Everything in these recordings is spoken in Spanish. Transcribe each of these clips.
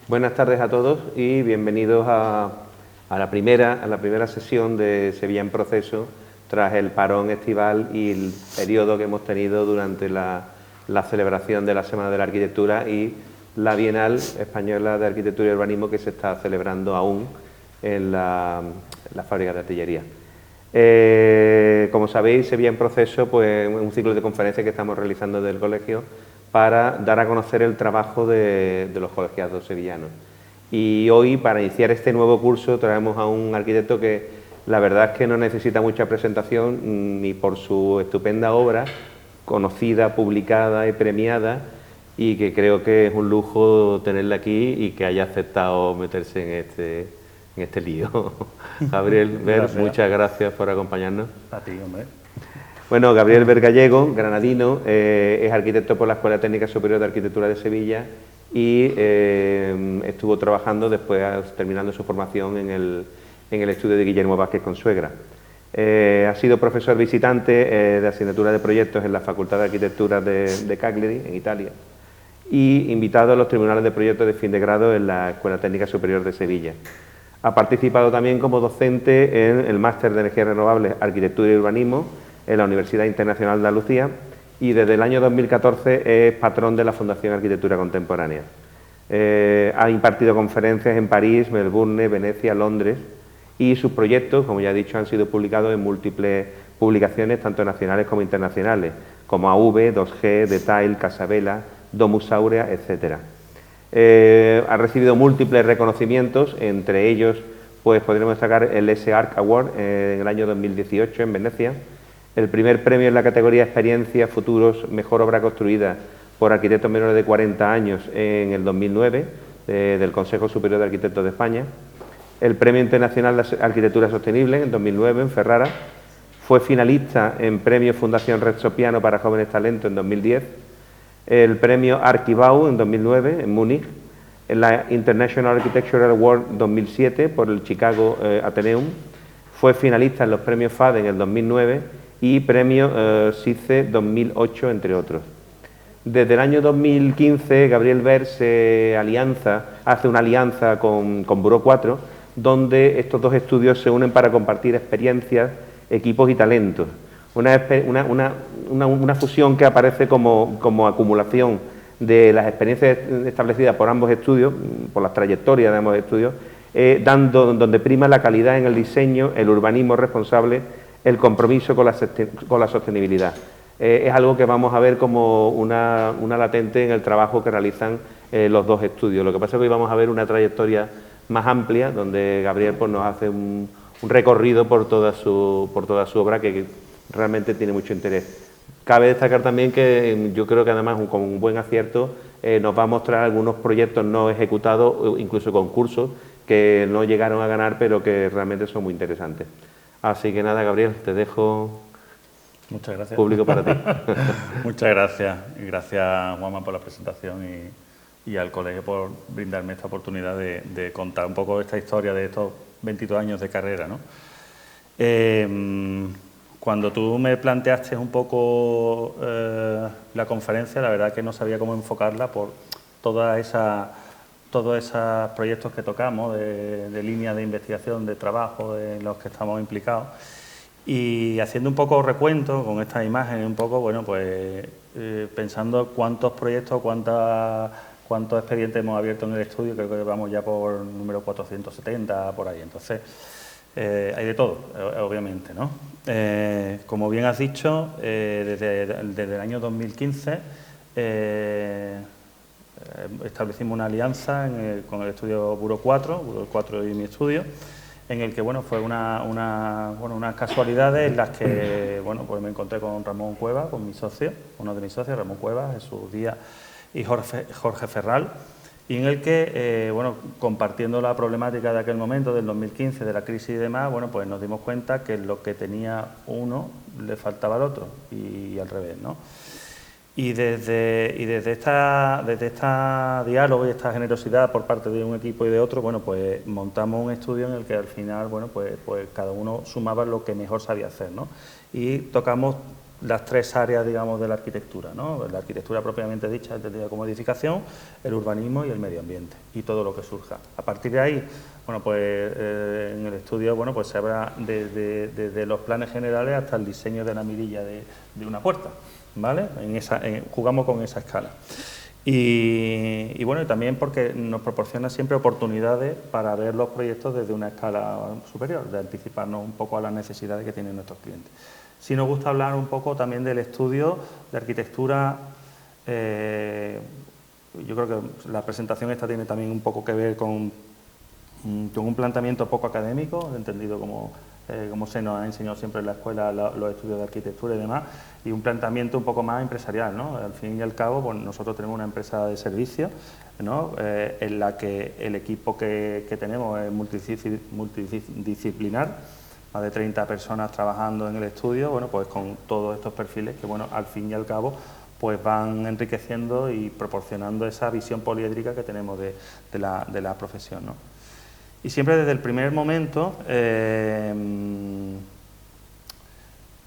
Buenas tardes a todos y bienvenidos a la primera sesión de Sevilla en Proceso tras el parón estival y el periodo que hemos tenido durante la celebración de la Semana de la Arquitectura y la Bienal Española de Arquitectura y Urbanismo que se está celebrando aún en la fábrica de artillería. Como sabéis, Sevilla en Proceso pues, es un ciclo de conferencias que estamos realizando desde el colegio para dar a conocer el trabajo de los colegiados sevillanos. Y hoy, para iniciar este nuevo curso, traemos a un arquitecto que la verdad es que no necesita mucha presentación ni por su estupenda obra, conocida, publicada y premiada, y que creo que es un lujo tenerla aquí y que haya aceptado meterse en este lío. Gabriel Ver, muchas gracias por acompañarnos. A ti, hombre. Bueno, Gabriel Ver Gallego, granadino, es arquitecto por la Escuela Técnica Superior de Arquitectura de Sevilla y estuvo trabajando después, terminando su formación en el estudio de Guillermo Vázquez Consuegra. Ha sido profesor visitante de asignatura de proyectos en la Facultad de Arquitectura de Cagliari, en Italia, y invitado a los tribunales de proyectos de fin de grado en la Escuela Técnica Superior de Sevilla. Ha participado también como docente en el Máster de Energías Renovables, Arquitectura y Urbanismo en la Universidad Internacional de Andalucía y desde el año 2014 es patrón de la Fundación Arquitectura Contemporánea. Ha impartido conferencias en París, Melbourne, Venecia, Londres y sus proyectos, como ya he dicho, han sido publicados en múltiples publicaciones, tanto nacionales como internacionales, como AV, 2G, Detail, Casabella, Domus Aurea, etc. Ha recibido múltiples reconocimientos, entre ellos pues podremos destacar el S-Arc Award en el año 2018 en Venecia, el primer premio en la categoría Experiencia Futuros Mejor Obra Construida por arquitectos menores de 40 años en el 2009 del Consejo Superior de Arquitectos de España, el Premio Internacional de Arquitectura Sostenible en 2009 en Ferrara, fue finalista en Premio Fundación Red Sopiano para Jóvenes Talentos en 2010, el Premio Archibau en 2009 en Múnich, en la International Architectural Award 2007 por el Chicago Atheneum, fue finalista en los Premios FAD en el 2009 y Premio SICE 2008, entre otros. Desde el año 2015, Gabriel Ver hace una alianza con Buró 4, donde estos dos estudios se unen para compartir experiencias, equipos y talentos. Una fusión que aparece como acumulación de las experiencias establecidas por ambos estudios, por las trayectorias de ambos estudios, donde prima la calidad en el diseño, el urbanismo responsable, el compromiso con la sostenibilidad. Es algo que vamos a ver como una latente en el trabajo que realizan los dos estudios. Lo que pasa es que hoy vamos a ver una trayectoria más amplia, donde Gabriel pues, nos hace un recorrido por toda su obra que realmente tiene mucho interés. Cabe destacar también que yo creo que además con un buen acierto nos va a mostrar algunos proyectos no ejecutados, incluso concursos, que no llegaron a ganar, pero que realmente son muy interesantes. Así que nada, Gabriel, te dejo. Muchas gracias. Público para ti. Muchas gracias. Gracias, Juanma, por la presentación y al colegio por brindarme esta oportunidad de contar un poco esta historia de estos 22 años de carrera, ¿no? Cuando tú me planteaste un poco la conferencia, la verdad que no sabía cómo enfocarla por todos esos proyectos que tocamos, de líneas de investigación, de trabajo en los que estamos implicados. Y haciendo un poco recuento con estas imágenes, un poco, bueno, pues pensando cuántos proyectos, cuántos expedientes hemos abierto en el estudio, creo que vamos ya por número 470, por ahí. Entonces, hay de todo, obviamente, ¿no? Como bien has dicho, desde el año 2015 establecimos una alianza con el estudio Buró 4 y mi estudio, en el que bueno, fue unas casualidades en las que bueno, pues me encontré con Ramón Cuevas, con mi socio, uno de mis socios, Ramón Cuevas, Jesús Díaz y Jorge Ferral, y en el que, bueno, compartiendo la problemática de aquel momento, del 2015, de la crisis y demás, bueno, pues nos dimos cuenta que lo que tenía uno le faltaba al otro, y al revés, ¿no? Y desde esta diálogo y esta generosidad por parte de un equipo y de otro, bueno, pues montamos un estudio en el que al final, bueno, pues cada uno sumaba lo que mejor sabía hacer, ¿no? Y tocamos las tres áreas, digamos, de la arquitectura, ¿no? La arquitectura propiamente dicha, entendida como edificación, el urbanismo y el medio ambiente, y todo lo que surja. A partir de ahí, bueno, pues en el estudio, bueno, pues se habla desde los planes generales hasta el diseño de la mirilla de una puerta, ¿vale? Jugamos con esa escala. Y bueno, y también porque nos proporciona siempre oportunidades para ver los proyectos desde una escala superior, de anticiparnos un poco a las necesidades que tienen nuestros clientes. Sí nos gusta hablar un poco también del estudio de arquitectura. Yo creo que la presentación esta tiene también un poco que ver con un planteamiento poco académico, entendido como se nos ha enseñado siempre en la escuela los estudios de arquitectura y demás, y un planteamiento un poco más empresarial, ¿no? Al fin y al cabo, pues nosotros tenemos una empresa de servicios, ¿no? En la que el equipo que tenemos es multidisciplinar, más de 30 personas trabajando en el estudio, bueno, pues con todos estos perfiles que, bueno, al fin y al cabo, pues van enriqueciendo y proporcionando esa visión poliédrica que tenemos de la profesión, ¿no? Y siempre desde el primer momento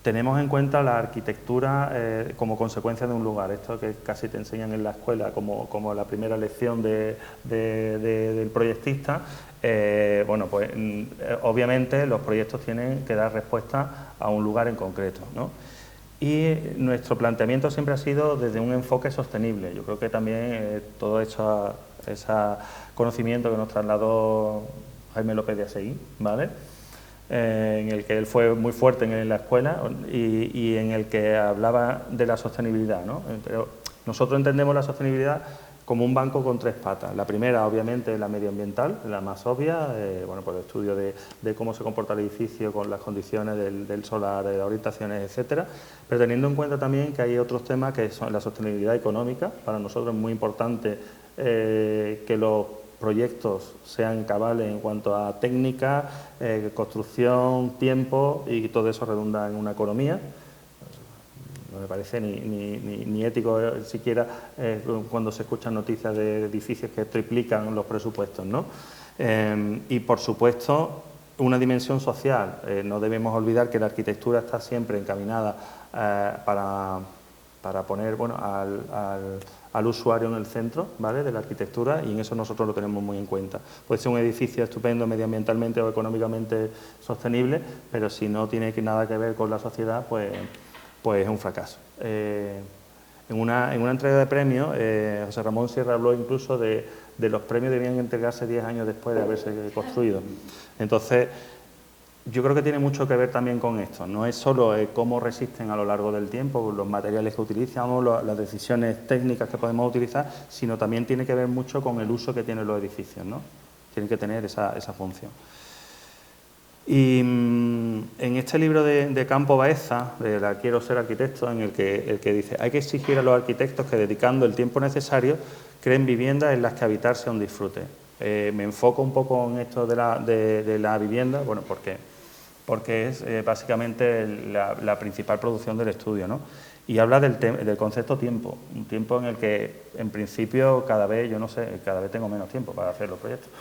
tenemos en cuenta la arquitectura como consecuencia de un lugar. Esto que casi te enseñan en la escuela como la primera lección del proyectista. Bueno, pues obviamente los proyectos tienen que dar respuesta a un lugar en concreto, ¿no? Y nuestro planteamiento siempre ha sido desde un enfoque sostenible. Yo creo que también todo ese conocimiento que nos trasladó Jaime López de Asseguí, ¿vale? En el que él fue muy fuerte en la escuela y en el que hablaba de la sostenibilidad, ¿no? Pero nosotros entendemos la sostenibilidad como un banco con tres patas. La primera, obviamente, es la medioambiental, la más obvia, bueno, pues el estudio de cómo se comporta el edificio con las condiciones del solar, de las orientaciones, etcétera, pero teniendo en cuenta también que hay otros temas que son la sostenibilidad económica. Para nosotros es muy importante que los proyectos sean cabales en cuanto a técnica, construcción, tiempo, y todo eso redunda en una economía. No me parece ni ético siquiera cuando se escuchan noticias de edificios que triplican los presupuestos, ¿no? Y por supuesto una dimensión social. No debemos olvidar que la arquitectura está siempre encaminada para poner, bueno, al usuario en el centro, ¿vale?, de la arquitectura, y en eso nosotros lo tenemos muy en cuenta. Puede ser un edificio estupendo medioambientalmente o económicamente sostenible, pero si no tiene nada que ver con la sociedad, pues es un fracaso. En una entrega de premios, José Ramón Sierra habló incluso de los premios que debían entregarse 10 años después de haberse construido. Entonces, yo creo que tiene mucho que ver también con esto. No es solo cómo resisten a lo largo del tiempo, los materiales que utilizamos, las decisiones técnicas que podemos utilizar, sino también tiene que ver mucho con el uso que tienen los edificios, ¿no? Tienen que tener esa función. Y en este libro de Campo Baeza, de la Quiero ser arquitecto, en el que dice: hay que exigir a los arquitectos que, dedicando el tiempo necesario, creen viviendas en las que habitar sea un disfrute. Me enfoco un poco en esto de la vivienda, bueno, porque es básicamente la principal producción del estudio, ¿no? Y habla del concepto tiempo, un tiempo en el que, en principio, cada vez tengo menos tiempo para hacer los proyectos.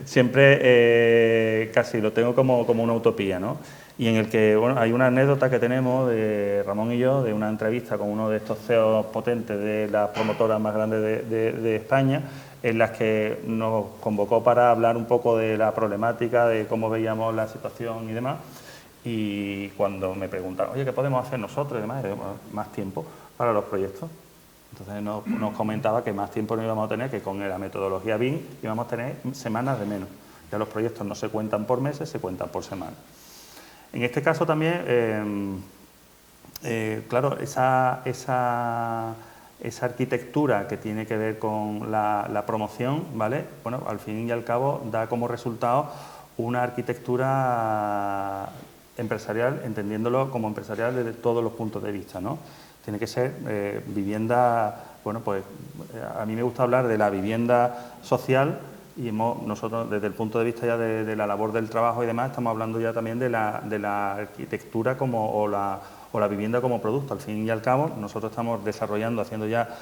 Siempre casi lo tengo como una utopía, ¿no? Y en el que, bueno, hay una anécdota que tenemos de Ramón y yo, de una entrevista con uno de estos CEOs potentes de las promotoras más grandes de España, en las que nos convocó para hablar un poco de la problemática, de cómo veíamos la situación y demás. Y cuando me preguntaron, oye, ¿qué podemos hacer nosotros? Y demás, más tiempo para los proyectos. Entonces nos comentaba que más tiempo no íbamos a tener, que con la metodología BIM íbamos a tener semanas de menos. Ya los proyectos no se cuentan por meses, se cuentan por semanas. En este caso también, claro, esa arquitectura que tiene que ver con la promoción, ¿vale? Bueno, al fin y al cabo da como resultado una arquitectura empresarial, entendiéndolo como empresarial desde todos los puntos de vista, ¿no? Tiene que ser vivienda, bueno, pues a mí me gusta hablar de la vivienda social, y nosotros desde el punto de vista ya de la labor del trabajo y demás, estamos hablando ya también de la arquitectura o la vivienda como producto. Al fin y al cabo, nosotros estamos desarrollando, haciendo ya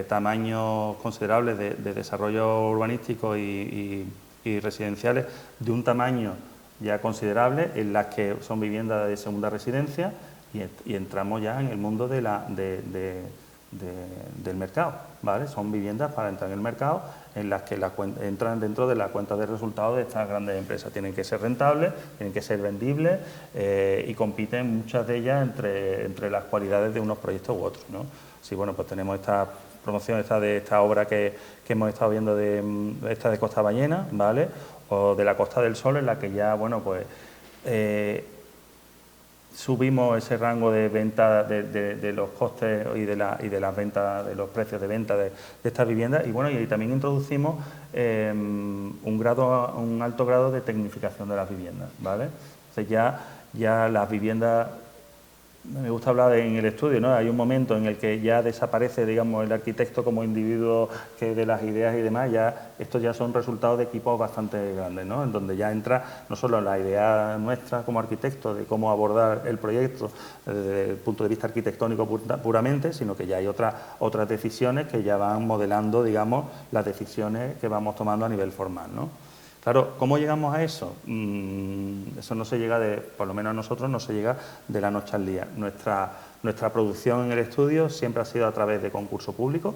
tamaños considerables de desarrollo urbanístico y residenciales de un tamaño ya considerable, en las que son viviendas de segunda residencia, y entramos ya en el mundo del mercado, ¿vale? Son viviendas para entrar en el mercado en las que entran dentro de la cuenta de resultados de estas grandes empresas. Tienen que ser rentables, tienen que ser vendibles y compiten muchas de ellas entre las cualidades de unos proyectos u otros, ¿no? Sí, bueno, pues tenemos esta promoción de esta obra que hemos estado viendo esta de Costa Ballena, ¿vale? O de la Costa del Sol, en la que ya, bueno, pues subimos ese rango de venta de los costes y de las ventas, de los precios de venta de estas viviendas, y bueno, y también introducimos un alto grado de tecnificación de las viviendas, ¿vale? Entonces ya las viviendas, me gusta hablar en el estudio, ¿no? Hay un momento en el que ya desaparece, digamos, el arquitecto como individuo que de las ideas y demás, estos ya son resultados de equipos bastante grandes, ¿no? En donde ya entra no solo la idea nuestra como arquitecto de cómo abordar el proyecto desde el punto de vista arquitectónico puramente, sino que ya hay otras decisiones que ya van modelando, digamos, las decisiones que vamos tomando a nivel formal, ¿no? Claro, ¿cómo llegamos a eso? Eso no se llega por lo menos a nosotros, no se llega de la noche al día. Nuestra producción en el estudio siempre ha sido a través de concurso público,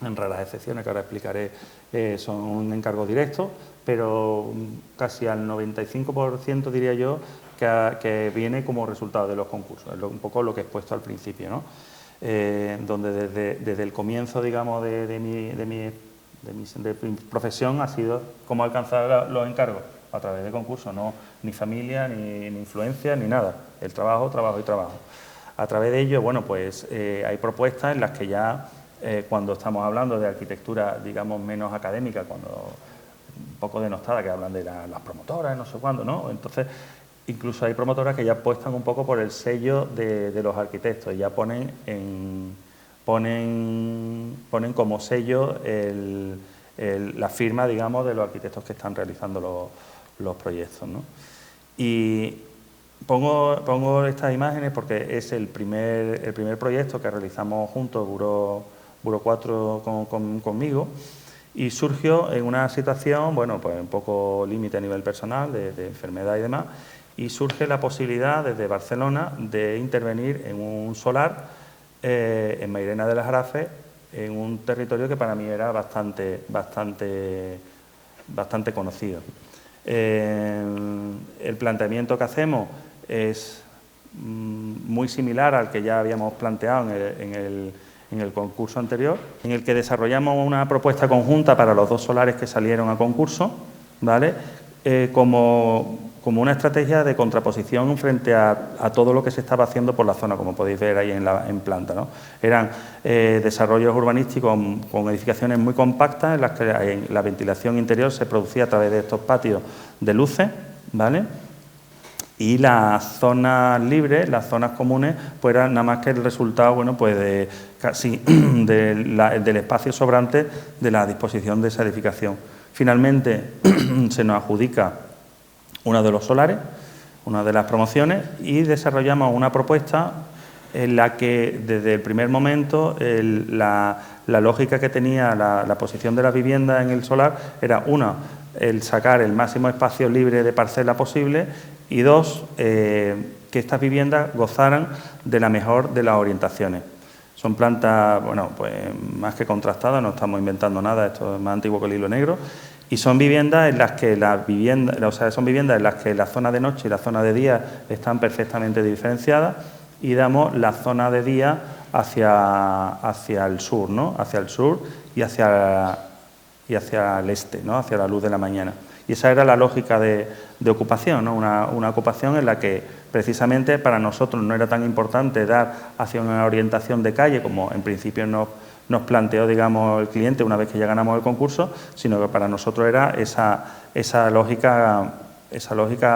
en raras excepciones que ahora explicaré son un encargo directo, pero casi al 95% diría yo que viene como resultado de los concursos, es un poco lo que he expuesto al principio, ¿no? Donde desde el comienzo, digamos, de mi profesión ha sido cómo alcanzar los encargos a través de concursos, no ni familia, ni influencia, ni nada. El trabajo, trabajo y trabajo. A través de ello, bueno, pues hay propuestas en las que ya cuando estamos hablando de arquitectura, digamos, menos académica, cuando un poco denostada, que hablan de las promotoras, no sé cuándo, ¿no? Entonces, incluso hay promotoras que ya apuestan un poco por el sello de los arquitectos y ya ponen como sello la firma, digamos, de los arquitectos que están realizando los proyectos, ¿no? Y pongo estas imágenes porque es el primer proyecto que realizamos juntos, Buro 4 conmigo, y surgió en una situación, bueno, pues un poco límite a nivel personal, de enfermedad y demás, y surge la posibilidad desde Barcelona de intervenir en un solar en Mairena de las Jarafes, en un territorio que para mí era bastante conocido. El planteamiento que hacemos es muy similar al que ya habíamos planteado en el concurso anterior, en el que desarrollamos una propuesta conjunta para los dos solares que salieron a concurso, ¿vale? Como una estrategia de contraposición frente a todo lo que se estaba haciendo por la zona, como podéis ver ahí en planta, ¿no? Eran desarrollos urbanísticos con edificaciones muy compactas, en las que la ventilación interior se producía a través de estos patios de luces, ¿vale? Y las zonas libres, las zonas comunes, pues eran nada más que el resultado, bueno, pues del espacio sobrante de la disposición de esa edificación. Finalmente se nos adjudica uno de los solares, una de las promociones, y desarrollamos una propuesta en la que desde el primer momento la lógica que tenía la posición de la vivienda en el solar era, una, el sacar el máximo espacio libre de parcela posible, y dos, que estas viviendas gozaran de la mejor de las orientaciones. Son plantas, bueno, pues más que contrastadas, no estamos inventando nada, esto es más antiguo que el hilo negro. Y son viviendas en las que la zona de noche y la zona de día están perfectamente diferenciadas, y damos la zona de día hacia el sur, ¿no? Hacia el sur y hacia el este, ¿no? Hacia la luz de la mañana. Y esa era la lógica de ocupación, ¿no? Una ocupación en la que precisamente para nosotros no era tan importante dar hacia una orientación de calle, como en principio nos planteó, digamos, el cliente una vez que ya ganamos el concurso, sino que para nosotros era esa lógica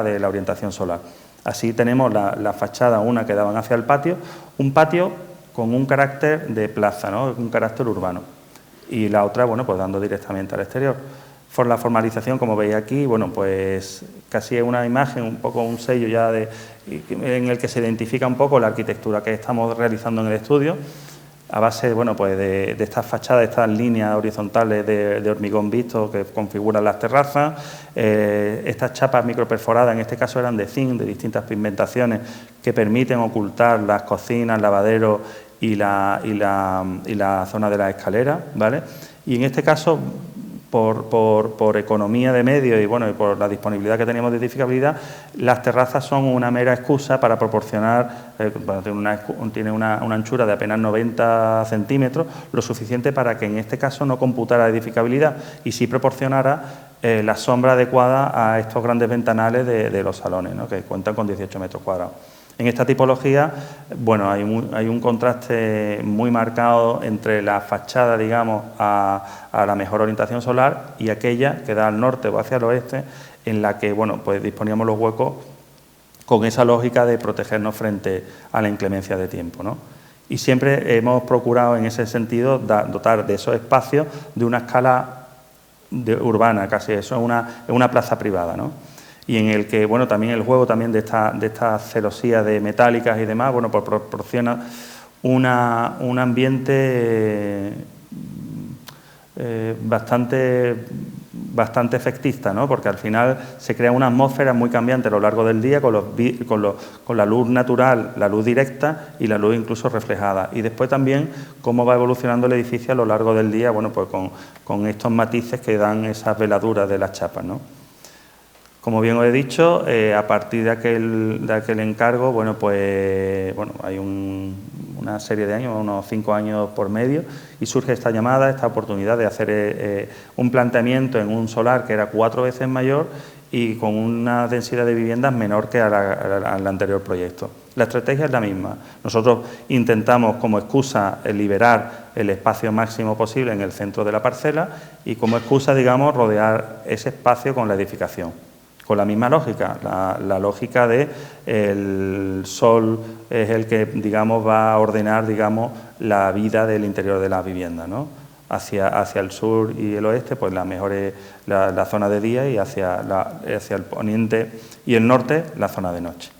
de la orientación solar. Así tenemos la fachada, una que daban hacia el patio, un patio con un carácter de plaza, ¿no? Un carácter urbano, y la otra, bueno, pues dando directamente al exterior. Por la formalización, como veis aquí, bueno, pues casi es una imagen, un poco un sello ya en el que se identifica un poco la arquitectura que estamos realizando en el estudio. a base bueno, pues de estas fachadas, estas líneas horizontales de hormigón visto que configuran las terrazas. Estas chapas microperforadas, en este caso eran de zinc, de distintas pigmentaciones, que permiten ocultar las cocinas, lavaderos y la zona de las escaleras, ¿vale? Y en este caso, por economía de medios y, bueno, y por la disponibilidad que teníamos de edificabilidad, las terrazas son una mera excusa para proporcionar, tiene una anchura de apenas 90 centímetros, lo suficiente para que en este caso no computara edificabilidad y sí proporcionara la sombra adecuada a estos grandes ventanales de los salones, ¿no? Que cuentan con 18 metros cuadrados. En esta tipología, bueno, hay un contraste muy marcado entre la fachada, digamos, a la mejor orientación solar y aquella que da al norte o hacia el oeste, en la que, bueno, pues disponíamos los huecos con esa lógica de protegernos frente a la inclemencia de tiempo, ¿no? Y siempre hemos procurado, en ese sentido, dotar de esos espacios de una escala urbana, casi eso es una plaza privada, ¿no? Y en el que, bueno, también el juego también de estas celosías de metálicas y demás, bueno, pues proporciona un ambiente bastante efectista, ¿no? Porque al final se crea una atmósfera muy cambiante a lo largo del día con la luz natural, la luz directa y la luz incluso reflejada. Y después también cómo va evolucionando el edificio a lo largo del día, bueno, pues con estos matices que dan esas veladuras de las chapas, ¿no? Como bien os he dicho, a partir de aquel encargo, bueno, pues hay una serie de años, unos 5 años por medio, y surge esta llamada, esta oportunidad de hacer un planteamiento en un solar que era 4 veces mayor y con una densidad de viviendas menor que al anterior proyecto. La estrategia es la misma. Nosotros intentamos como excusa liberar el espacio máximo posible en el centro de la parcela y como excusa, digamos, rodear ese espacio con la edificación. Con la misma lógica, la lógica de el sol es el que, digamos, va a ordenar, digamos, la vida del interior de la vivienda, ¿no? Hacia el sur y el oeste, pues la mejor es la zona de día y hacia el poniente y el norte, la zona de noche.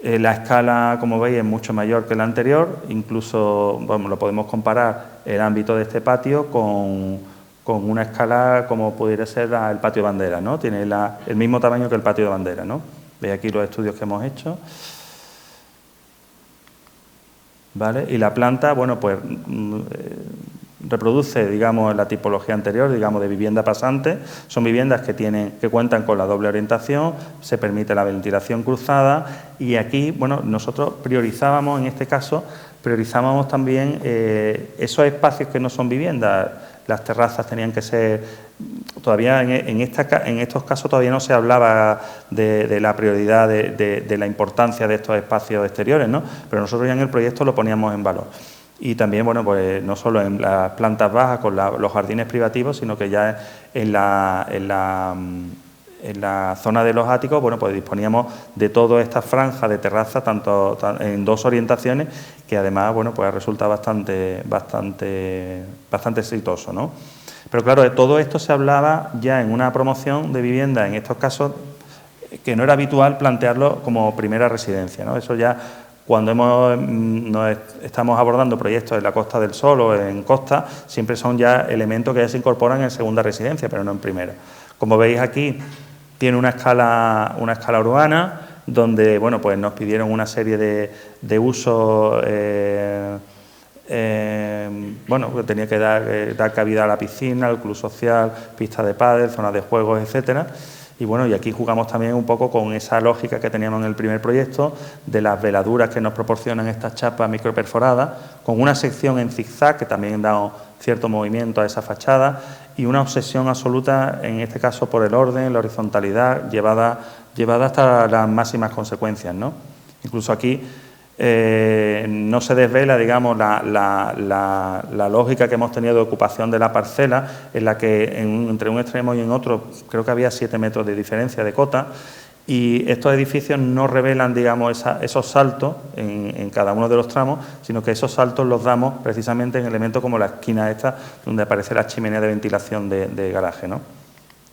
La escala, como veis, es mucho mayor que la anterior, incluso, bueno, lo podemos comparar el ámbito de este patio con una escala como pudiera ser el patio de bandera, ¿no? Tiene el mismo tamaño que el patio de bandera, ¿no? Veis aquí los estudios que hemos hecho. ¿Vale? Y la planta, bueno, pues reproduce, digamos, la tipología anterior, digamos, de vivienda pasante. Son viviendas que cuentan con la doble orientación, se permite la ventilación cruzada y aquí, bueno, nosotros priorizábamos, en este caso, también esos espacios que no son viviendas. Las terrazas tenían que ser, todavía en estos casos todavía no se hablaba de la prioridad, de la importancia de estos espacios exteriores, ¿no? Pero nosotros ya en el proyecto lo poníamos en valor. Y también, bueno, pues no solo en las plantas bajas con los jardines privativos, sino que ya en la zona de los áticos, bueno, pues disponíamos de toda esta franja de terraza, tanto en 2 orientaciones, que además, bueno, pues resulta bastante exitoso, ¿no? Pero claro, de todo esto se hablaba ya en una promoción de vivienda, en estos casos, que no era habitual plantearlo como primera residencia, ¿no? Eso ya, cuando estamos abordando proyectos en la Costa del Sol o en costa, siempre son ya elementos que ya se incorporan en segunda residencia, pero no en primera. Como veis aquí, tiene una escala urbana, donde, bueno, pues nos pidieron una serie de usos, bueno, que tenía que dar cabida a la piscina, al club social, pista de pádel, zonas de juegos, etcétera. Y bueno, y aquí jugamos también un poco con esa lógica que teníamos en el primer proyecto, de las veladuras que nos proporcionan estas chapas microperforadas, con una sección en zigzag que también da cierto movimiento a esa fachada y una obsesión absoluta, en este caso, por el orden, la horizontalidad, llevada hasta las máximas consecuencias, ¿no? Incluso aquí no se desvela, digamos, la lógica que hemos tenido de ocupación de la parcela, en la que entre un extremo y en otro creo que había 7 metros de diferencia de cota, y estos edificios no revelan, digamos, esos saltos en cada uno de los tramos, sino que esos saltos los damos precisamente en elementos como la esquina esta, donde aparece la chimenea de ventilación de garaje, ¿no?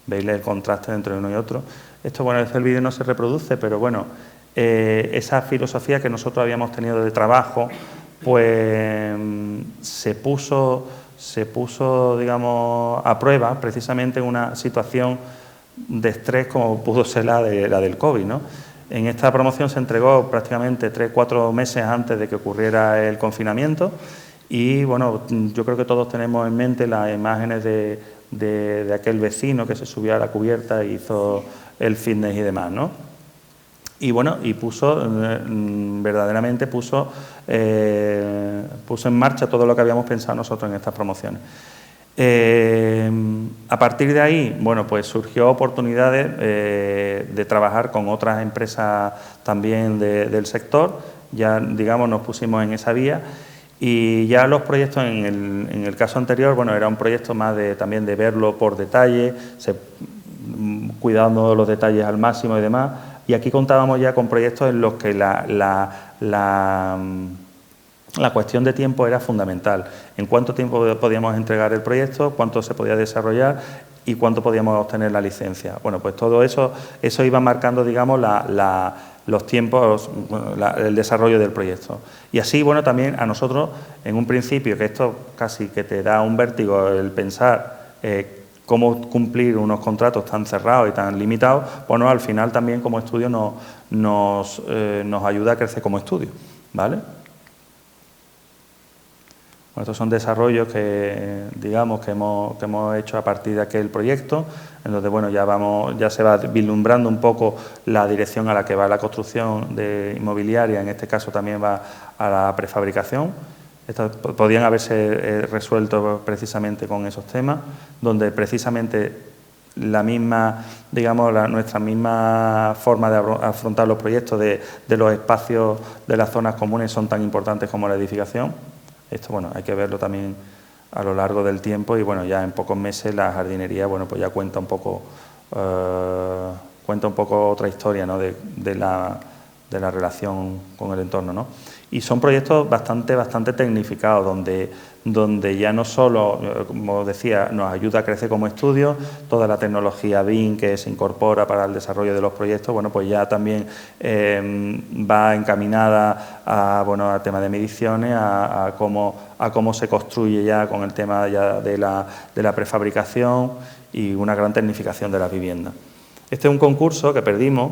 Veis el contraste entre uno y otro. Esto, bueno, el vídeo no se reproduce, pero bueno, esa filosofía que nosotros habíamos tenido de trabajo pues se puso, digamos, a prueba precisamente una situación de estrés como pudo ser la del COVID, ¿no? En esta promoción se entregó prácticamente 3-4 meses antes de que ocurriera el confinamiento y, bueno, yo creo que todos tenemos en mente las imágenes de aquel vecino que se subió a la cubierta e hizo el fitness y demás, ¿no? Y bueno, y verdaderamente puso en marcha todo lo que habíamos pensado nosotros en estas promociones. A partir de ahí, bueno, pues surgió oportunidades de trabajar con otras empresas también del sector, ya digamos nos pusimos en esa vía y ya los proyectos en el caso anterior, bueno, era un proyecto más también de verlo por detalle, cuidando los detalles al máximo y demás, y aquí contábamos ya con proyectos en los que la cuestión de tiempo era fundamental. En cuánto tiempo podíamos entregar el proyecto, cuánto se podía desarrollar y cuánto podíamos obtener la licencia. Bueno, pues todo eso iba marcando, digamos, los tiempos, el desarrollo del proyecto. Y así, bueno, también a nosotros, en un principio, que esto casi que te da un vértigo el pensar cómo cumplir unos contratos tan cerrados y tan limitados, bueno, al final también como estudio nos ayuda a crecer como estudio, ¿vale? Bueno, estos son desarrollos que, digamos, que hemos hecho a partir de aquel proyecto, en donde, bueno, ya se va vislumbrando un poco la dirección a la que va la construcción inmobiliaria, en este caso también va a la prefabricación. Estas podían haberse resuelto precisamente con esos temas, donde precisamente la misma, digamos, nuestra misma forma de afrontar los proyectos de los espacios de las zonas comunes son tan importantes como la edificación. Esto, bueno, hay que verlo también a lo largo del tiempo y, bueno, ya en pocos meses la jardinería, bueno, pues ya cuenta un poco otra historia, ¿no?, de la relación con el entorno, ¿no? Y son proyectos bastante tecnificados, donde ya no solo, como decía, nos ayuda a crecer como estudio, toda la tecnología BIM que se incorpora para el desarrollo de los proyectos, bueno, pues ya también va encaminada a tema de mediciones, a cómo se construye ya con el tema ya de la prefabricación y una gran tecnificación de las viviendas. Este es un concurso que perdimos,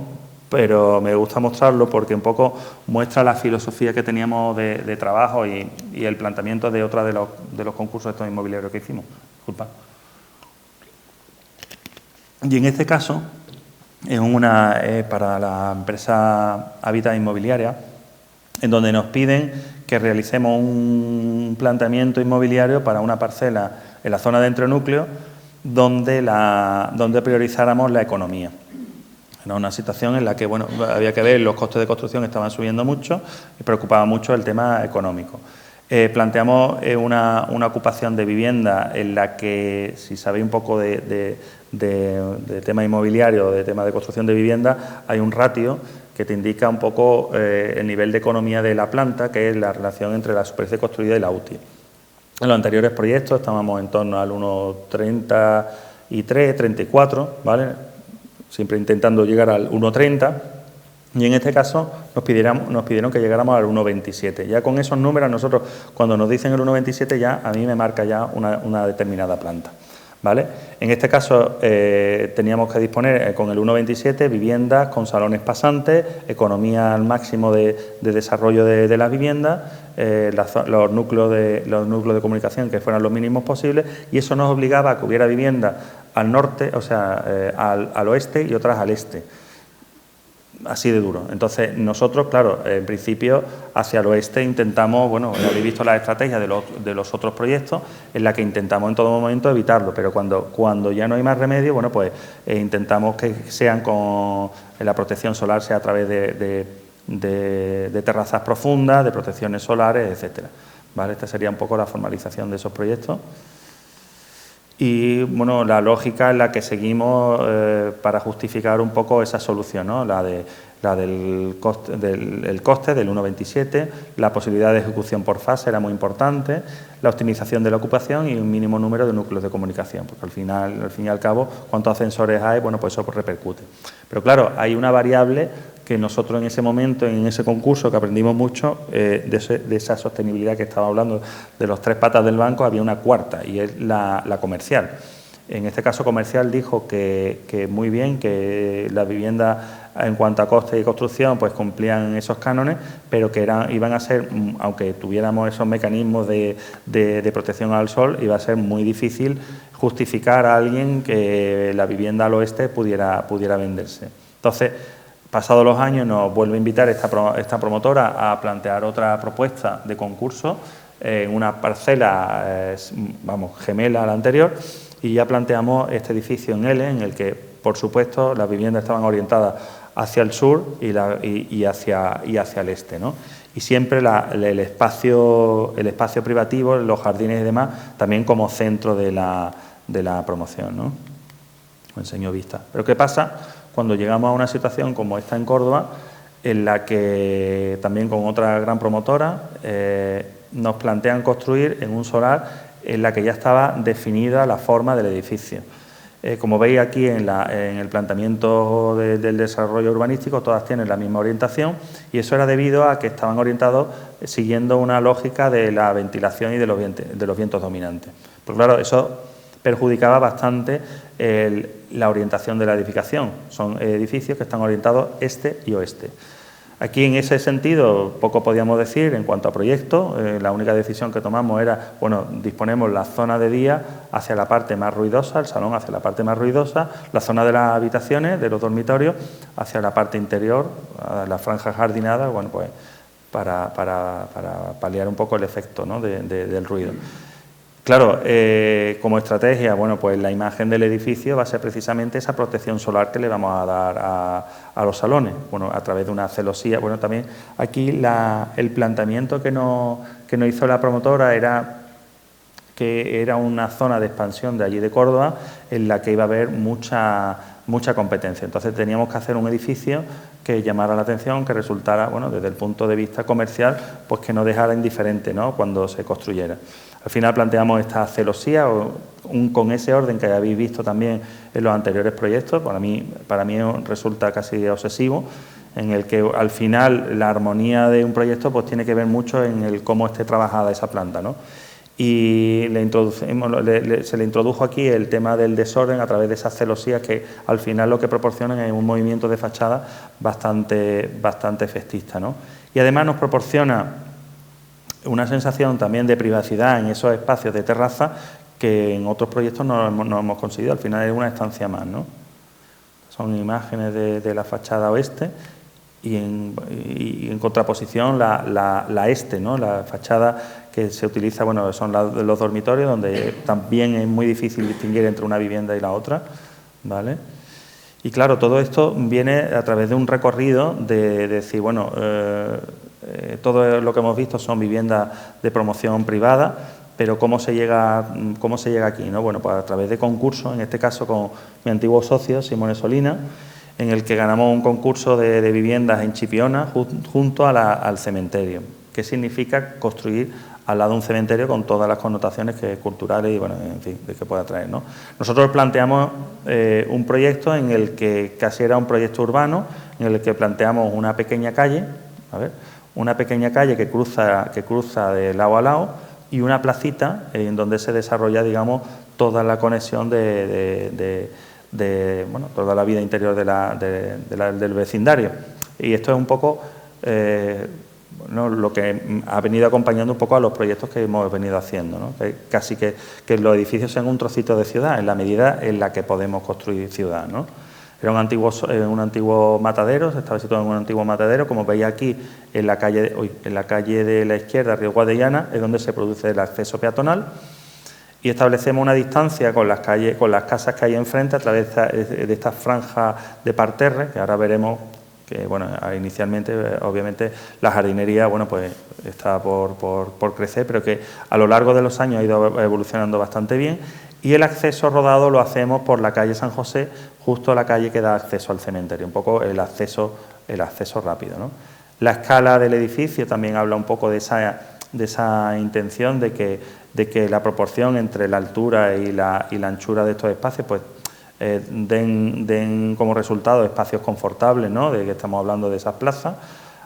pero me gusta mostrarlo porque un poco muestra la filosofía que teníamos de trabajo y el planteamiento de otros de los concursos estos inmobiliarios que hicimos. Disculpa. Y en este caso es para la empresa Habitat Inmobiliaria, en donde nos piden que realicemos un planteamiento inmobiliario para una parcela en la zona de entrenúcleo donde priorizáramos la economía. Era una situación en la que, bueno, había que ver, los costes de construcción estaban subiendo mucho y preocupaba mucho el tema económico. Planteamos una ocupación de vivienda en la que, si sabéis un poco de tema inmobiliario, de tema de construcción de vivienda, hay un ratio que te indica un poco el nivel de economía de la planta, que es la relación entre la superficie construida y la UTI. En los anteriores proyectos estábamos en torno al 1,33, 34, ¿vale?, siempre intentando llegar al 1,30, y en este caso nos pidieron que llegáramos al 1,27. Ya con esos números, nosotros, cuando nos dicen el 1,27, ya a mí me marca ya una determinada planta, ¿vale? En este caso teníamos que disponer con el 1,27 viviendas con salones pasantes, economía al máximo de desarrollo de las viviendas, los núcleos de comunicación que fueran los mínimos posibles, y eso nos obligaba a que hubiera viviendas al norte, o sea, al oeste y otras al este. Así de duro. Entonces, nosotros, claro, en principio, hacia el oeste intentamos, bueno, ya habéis visto la estrategia de los otros proyectos, en la que intentamos en todo momento evitarlo, pero cuando ya no hay más remedio, bueno, pues intentamos que sean con la protección solar, sea a través de terrazas profundas, de protecciones solares, etcétera. ¿Vale? Esta sería un poco la formalización de esos proyectos. Y, bueno, la lógica en la que seguimos para justificar un poco esa solución, ¿no? La del coste del 1,27, la posibilidad de ejecución por fase era muy importante, la optimización de la ocupación y un mínimo número de núcleos de comunicación, porque al fin y al cabo, cuántos ascensores hay, bueno, pues eso repercute. Pero claro, hay una variable que nosotros en ese momento, en ese concurso, que aprendimos mucho de esa sostenibilidad que estaba hablando, de los 3 patas del banco, había una cuarta, y es la comercial. En este caso, comercial dijo que muy bien, que las viviendas en cuanto a coste y construcción pues cumplían esos cánones, pero que iban a ser, aunque tuviéramos esos mecanismos de protección al sol, iba a ser muy difícil justificar a alguien que la vivienda al oeste pudiera venderse. Entonces, pasados los años, nos vuelve a invitar esta promotora a plantear otra propuesta de concurso en una parcela, gemela a la anterior, y ya planteamos este edificio en L, en el que, por supuesto, las viviendas estaban orientadas hacia el sur y hacia el este, ¿no? Y siempre el espacio privativo, los jardines y demás, también como centro de la promoción, ¿no? Os enseño vista. Pero ¿qué pasa cuando llegamos a una situación como esta en Córdoba, en la que también con otra gran promotora nos plantean construir en un solar en la que ya estaba definida la forma del edificio? Como veis aquí en el planteamiento del desarrollo urbanístico, todas tienen la misma orientación, y eso era debido a que estaban orientados siguiendo una lógica de la ventilación y de los vientos dominantes. Pues claro, eso perjudicaba bastante la orientación de la edificación. Son edificios que están orientados este y oeste. Aquí, en ese sentido, poco podíamos decir en cuanto a proyectos. La única decisión que tomamos era, bueno, disponemos la zona de día hacia la parte más ruidosa, el salón hacia la parte más ruidosa, la zona de las habitaciones, de los dormitorios, hacia la parte interior, la franja jardinada, bueno, pues para paliar un poco el efecto, ¿no?, del ruido. Claro, como estrategia, bueno, pues la imagen del edificio va a ser precisamente esa protección solar que le vamos a dar a los salones, bueno, a través de una celosía. Bueno, también aquí el planteamiento que nos hizo la promotora era que era una zona de expansión de allí de Córdoba en la que iba a haber mucha competencia. Entonces teníamos que hacer un edificio que llamara la atención, que resultara, bueno, desde el punto de vista comercial, pues que no dejara indiferente, ¿no?, cuando se construyera. Al final planteamos esta celosía con ese orden que habéis visto también en los anteriores proyectos. Para mí resulta casi obsesivo, en el que al final la armonía de un proyecto pues tiene que ver mucho en el cómo esté trabajada esa planta, ¿no? Y se le introdujo aquí el tema del desorden a través de esas celosías que al final lo que proporcionan es un movimiento de fachada bastante efectista, ¿no? Y además nos proporciona una sensación también de privacidad en esos espacios de terraza que en otros proyectos no hemos conseguido. Al final es una estancia más, ¿no? Son imágenes de la fachada oeste y en contraposición la este, ¿no?, la fachada que se utiliza, bueno, son los dormitorios, donde también es muy difícil distinguir entre una vivienda y la otra, ¿vale? Y claro, todo esto viene a través de un recorrido de decir, bueno, todo lo que hemos visto son viviendas de promoción privada, pero ¿cómo se llega aquí, ¿no? Bueno, pues a través de concursos, en este caso con mi antiguo socio, Simone Solina, en el que ganamos un concurso de viviendas en Chipiona junto al cementerio. ¿Qué significa construir al lado de un cementerio con todas las connotaciones culturales y, bueno, en fin, de que pueda traer, ¿no? Nosotros planteamos un proyecto en el que casi era un proyecto urbano, en el que planteamos una pequeña calle, que cruza de lado a lado, y una placita en donde se desarrolla, digamos, toda la conexión bueno, toda la vida interior del vecindario. Y esto es un poco ¿no?, lo que ha venido acompañando un poco a los proyectos que hemos venido haciendo, ¿no? Casi que los edificios sean un trocito de ciudad, en la medida en la que podemos construir ciudad, ¿no? Era un antiguo matadero, se estaba situado en un antiguo matadero, como veis aquí en la calle de la izquierda, Río Guadellana, es donde se produce el acceso peatonal, y establecemos una distancia con las casas que hay enfrente a través de esta franja de parterre, que ahora veremos que, bueno, inicialmente, obviamente, la jardinería, bueno, pues está por crecer, pero que a lo largo de los años ha ido evolucionando bastante bien. Y el acceso rodado lo hacemos por la calle San José, justo la calle que da acceso al cementerio, un poco el acceso rápido, ¿no? La escala del edificio también habla un poco de esa intención de que la proporción entre la altura y la anchura de estos espacios pues den como resultado espacios confortables, ¿no?, de que estamos hablando de esas plazas.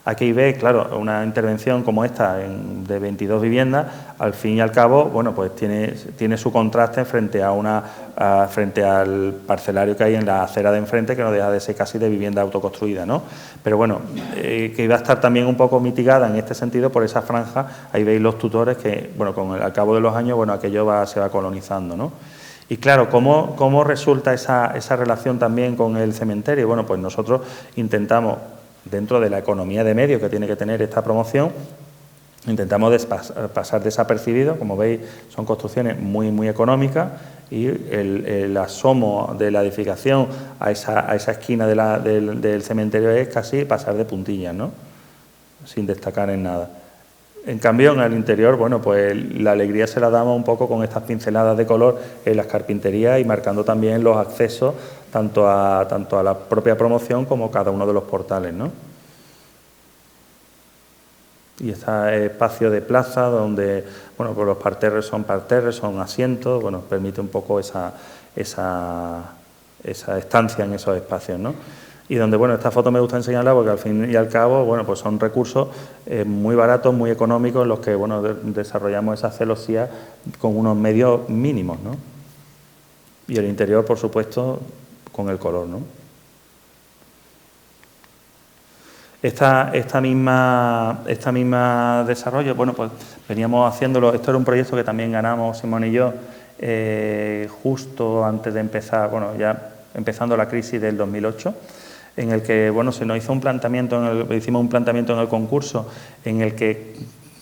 Aquí veis, claro, una intervención como esta de 22 viviendas, al fin y al cabo, bueno, pues tiene su contraste frente al parcelario que hay en la acera de enfrente, que no deja de ser casi de vivienda autoconstruida, ¿no? Pero bueno, que iba a estar también un poco mitigada en este sentido por esa franja. Ahí veis los tutores que, bueno, al cabo de los años, bueno, aquello se va colonizando, ¿no? Y claro, ¿cómo resulta esa relación también con el cementerio? Bueno, pues nosotros intentamos, dentro de la economía de medios que tiene que tener esta promoción, intentamos pasar desapercibido. Como veis, son construcciones muy, muy económicas y el asomo de la edificación a esa esquina del cementerio es casi pasar de puntillas, ¿no?, sin destacar en nada. En cambio, en el interior, bueno, pues la alegría se la damos un poco con estas pinceladas de color en las carpinterías y marcando también los accesos tanto a la propia promoción como cada uno de los portales, ¿no? Y este espacio de plaza donde, bueno, pues los parterres, son asientos, bueno, permite un poco esa estancia en esos espacios, ¿no? Y donde, bueno, esta foto me gusta enseñarla porque al fin y al cabo, bueno, pues son recursos muy baratos, muy económicos, en los que, bueno, desarrollamos esa celosía con unos medios mínimos, ¿no? Y el interior, por supuesto, con el color, ¿no? Esta misma desarrollo, bueno, pues veníamos haciéndolo. Esto era un proyecto que también ganamos Simón y yo justo antes de empezar, bueno, ya empezando la crisis del 2008, en el que, bueno, se nos hizo hicimos un planteamiento en el concurso en el que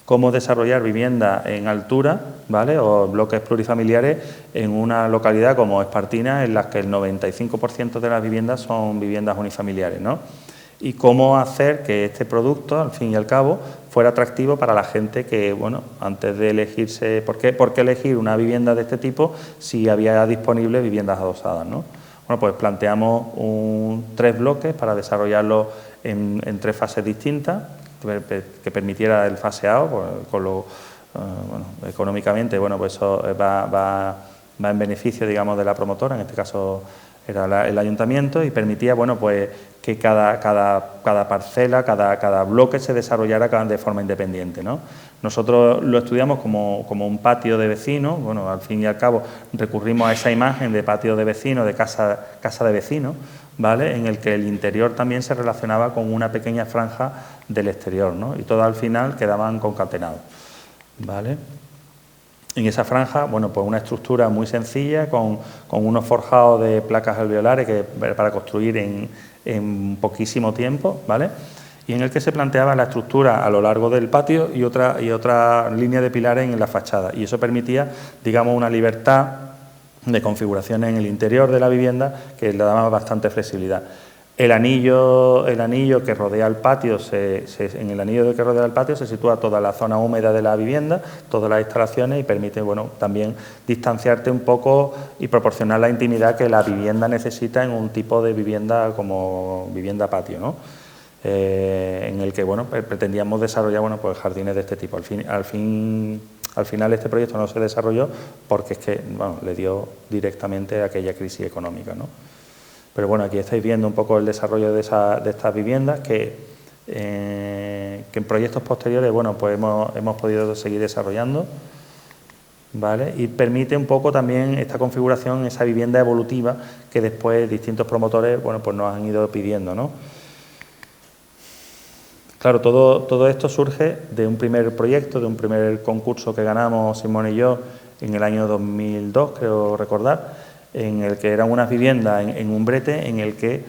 cómo desarrollar vivienda en altura, ¿vale?, o bloques plurifamiliares en una localidad como Espartina, en la que el 95% de las viviendas son viviendas unifamiliares, ¿no? Y cómo hacer que este producto, al fin y al cabo, fuera atractivo para la gente que, bueno, antes de elegirse, ¿por qué elegir una vivienda de este tipo si había disponibles viviendas adosadas, ¿no? Bueno, pues planteamos 3 bloques para desarrollarlo en 3 fases distintas, que permitiera el faseado, pues, bueno, económicamente, bueno, pues eso va en beneficio, digamos, de la promotora, en este caso era el ayuntamiento, y permitía, bueno, pues que cada parcela, cada bloque se desarrollara de forma independiente, ¿no? Nosotros lo estudiamos como un patio de vecinos. Bueno, al fin y al cabo recurrimos a esa imagen de patio de vecinos, de casa de vecinos, ¿vale?, en el que el interior también se relacionaba con una pequeña franja del exterior, ¿no?, y todas al final quedaban concatenados, ¿vale? En esa franja, bueno, pues una estructura muy sencilla con unos forjados de placas alveolares para construir en poquísimo tiempo, ¿vale?, y en el que se planteaba la estructura a lo largo del patio y otra línea de pilares en la fachada. Y eso permitía, digamos, una libertad de configuración en el interior de la vivienda que le daba bastante flexibilidad. El anillo que rodea el patio, en el anillo que rodea el patio se sitúa toda la zona húmeda de la vivienda, todas las instalaciones, y permite, bueno, también distanciarte un poco y proporcionar la intimidad que la vivienda necesita en un tipo de vivienda como vivienda patio, ¿no? En el que, bueno, pretendíamos desarrollar, bueno, pues jardines de este tipo. Al final este proyecto no se desarrolló porque es que, bueno, le dio directamente a aquella crisis económica, ¿no? Pero bueno, aquí estáis viendo un poco el desarrollo de estas viviendas que en proyectos posteriores, bueno, pues hemos podido seguir desarrollando, ¿vale? Y permite un poco también esta configuración, esa vivienda evolutiva que después distintos promotores, bueno, pues nos han ido pidiendo, ¿no? Claro, todo esto surge de un primer proyecto, de un primer concurso que ganamos Simón y yo en el año 2002, creo recordar, en el que eran unas viviendas en Umbrete, en el que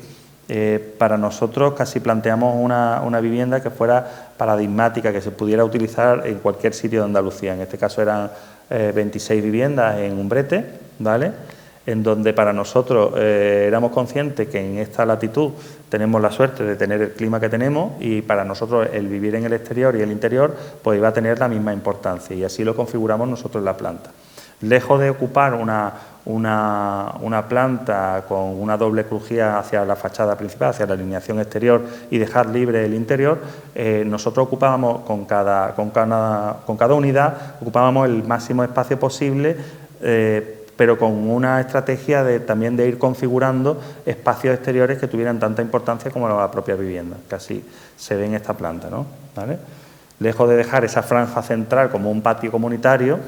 para nosotros casi planteamos una vivienda que fuera paradigmática, que se pudiera utilizar en cualquier sitio de Andalucía. En este caso eran 26 viviendas en Umbrete, ¿vale?, en donde para nosotros éramos conscientes que en esta latitud tenemos la suerte de tener el clima que tenemos, y para nosotros el vivir en el exterior y el interior pues iba a tener la misma importancia, y así lo configuramos nosotros en la planta. Lejos de ocupar una planta con una doble crujía hacia la fachada principal, hacia la alineación exterior, y dejar libre el interior, nosotros ocupábamos con cada unidad ocupábamos el máximo espacio posible pero con una estrategia también de ir configurando espacios exteriores que tuvieran tanta importancia como la propia vivienda, que así se ve en esta planta, ¿no? ¿Vale? Lejos de dejar esa franja central como un patio comunitario,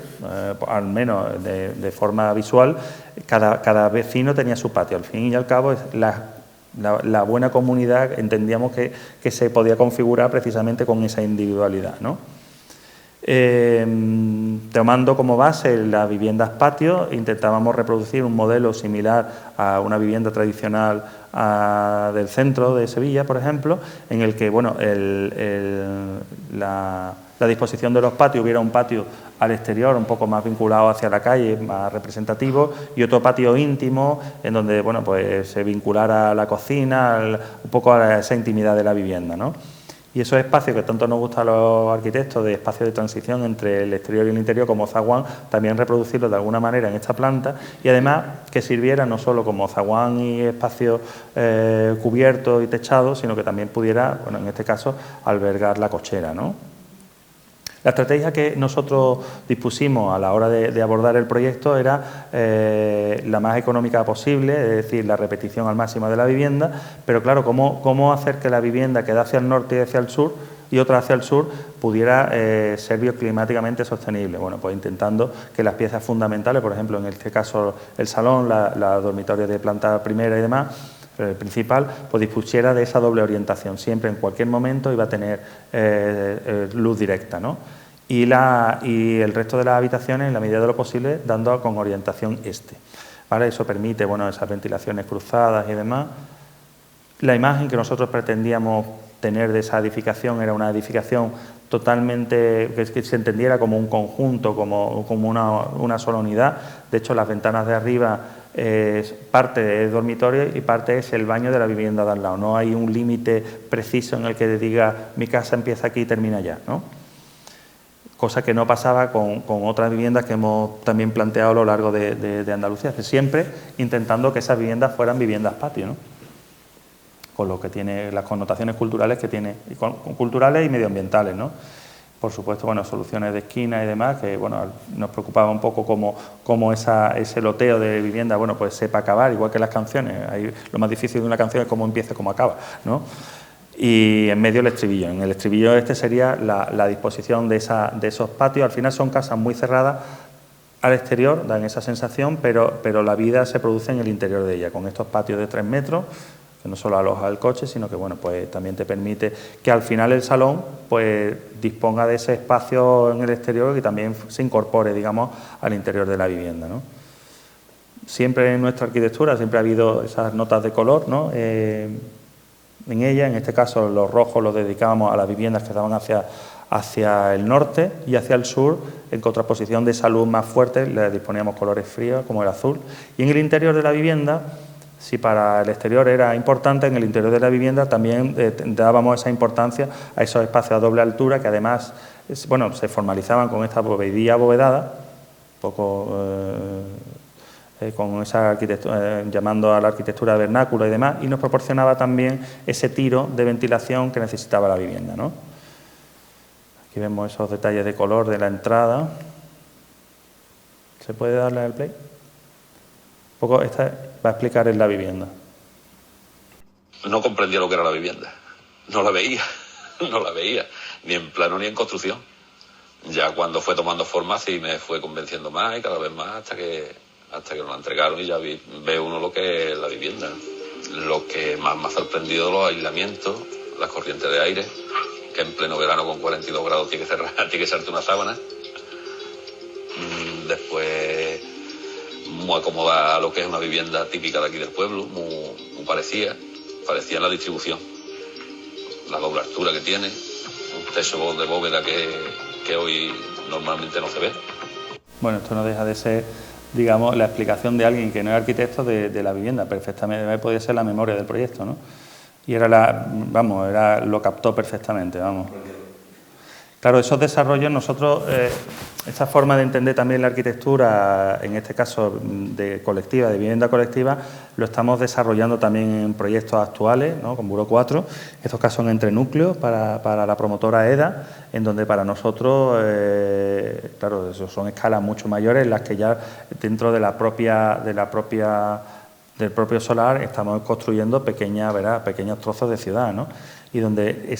al menos de forma visual, cada vecino tenía su patio. Al fin y al cabo, la buena comunidad entendíamos que se podía configurar precisamente con esa individualidad, ¿no? Tomando como base las viviendas patio, intentábamos reproducir un modelo similar a una vivienda tradicional del centro de Sevilla, por ejemplo, en el que bueno, la disposición de los patios, hubiera un patio al exterior un poco más vinculado hacia la calle, más representativo, y otro patio íntimo en donde bueno, pues se vinculara a la cocina, un poco a esa intimidad de la vivienda, ¿no? Y esos espacios que tanto nos gustan a los arquitectos, de espacios de transición entre el exterior y el interior, como zaguán, también reproducirlos de alguna manera en esta planta, y además que sirviera no solo como zaguán y espacios cubiertos y techados, sino que también pudiera, bueno, en este caso, albergar la cochera, ¿no? La estrategia que nosotros dispusimos a la hora de abordar el proyecto era la más económica posible, es decir, la repetición al máximo de la vivienda, pero claro, cómo hacer que la vivienda que da hacia el norte y hacia el sur y otra hacia el sur pudiera ser bioclimáticamente sostenible. Bueno, pues intentando que las piezas fundamentales, por ejemplo, en este caso el salón, la dormitorio de planta primera y demás, el principal, pues dispusiera de esa doble orientación. Siempre, en cualquier momento, iba a tener luz directa, ¿no? Y el resto de las habitaciones, en la medida de lo posible, dando con orientación este, ¿vale? Eso permite, bueno, esas ventilaciones cruzadas y demás. La imagen que nosotros pretendíamos tener de esa edificación era una edificación totalmente, que se entendiera como un conjunto, como una sola unidad. De hecho, las ventanas de arriba, parte es dormitorio y parte es el baño de la vivienda de al lado. No hay un límite preciso en el que diga mi casa empieza aquí y termina allá, ¿no? Cosa que no pasaba con otras viviendas que hemos también planteado a lo largo de Andalucía, siempre intentando que esas viviendas fueran viviendas patio, ¿no? Con lo que tiene las connotaciones culturales que tiene, culturales y medioambientales, ¿no? Por supuesto, bueno, soluciones de esquina y demás, que bueno, nos preocupaba un poco cómo ese loteo de vivienda, bueno, pues sepa acabar, igual que las canciones. Ahí, lo más difícil de una canción es cómo empieza y cómo acaba, ¿no? Y en medio el estribillo. En el estribillo este sería la disposición de esos patios. Al final son casas muy cerradas al exterior, dan esa sensación, pero la vida se produce en el interior de ella, con estos patios de 3 metros, que no solo aloja el coche, sino que bueno, pues también te permite que al final el salón pues disponga de ese espacio en el exterior y también se incorpore, digamos, al interior de la vivienda, ¿no? Siempre en nuestra arquitectura siempre ha habido esas notas de color, ¿no? En ella, en este caso los rojos los dedicábamos a las viviendas que estaban hacia el norte, y hacia el sur, en contraposición de esa luz más fuerte, le disponíamos colores fríos como el azul. Y en el interior de la vivienda, si para el exterior era importante, en el interior de la vivienda también dábamos esa importancia a esos espacios a doble altura, que además bueno, se formalizaban con esta bovedía abovedada, un poco con esa arquitectura, llamando a la arquitectura vernácula y demás, y nos proporcionaba también ese tiro de ventilación que necesitaba la vivienda, ¿no? Aquí vemos esos detalles de color de la entrada. ¿Se puede darle al play? Un poco, esta va a explicar en la vivienda. No comprendía lo que era la vivienda. No la veía, no la veía, ni en plano ni en construcción. Ya cuando fue tomando forma sí me fue convenciendo más y cada vez más hasta que nos la entregaron y ya ve uno lo que es la vivienda. Lo que más me ha sorprendido, los aislamientos, las corrientes de aire, que en pleno verano con 42 grados tiene que echarte una sábana. Después, muy acomodada a lo que es una vivienda típica de aquí del pueblo, muy parecía en la distribución. La doble altura que tiene, un techo de bóveda que hoy normalmente no se ve. Bueno, esto no deja de ser, digamos, la explicación de alguien que no es arquitecto de la vivienda. Perfectamente podía ser la memoria del proyecto, ¿no? Y lo captó perfectamente, vamos. Claro, esos desarrollos nosotros Esta forma de entender también la arquitectura, en este caso de colectiva, de vivienda colectiva, lo estamos desarrollando también en proyectos actuales, ¿no?, con Buró 4. Estos casos son entre núcleos para la promotora EDA, en donde para nosotros, claro, eso son escalas mucho mayores, en las que ya dentro del propio solar estamos construyendo pequeños trozos de ciudad, ¿no? Y donde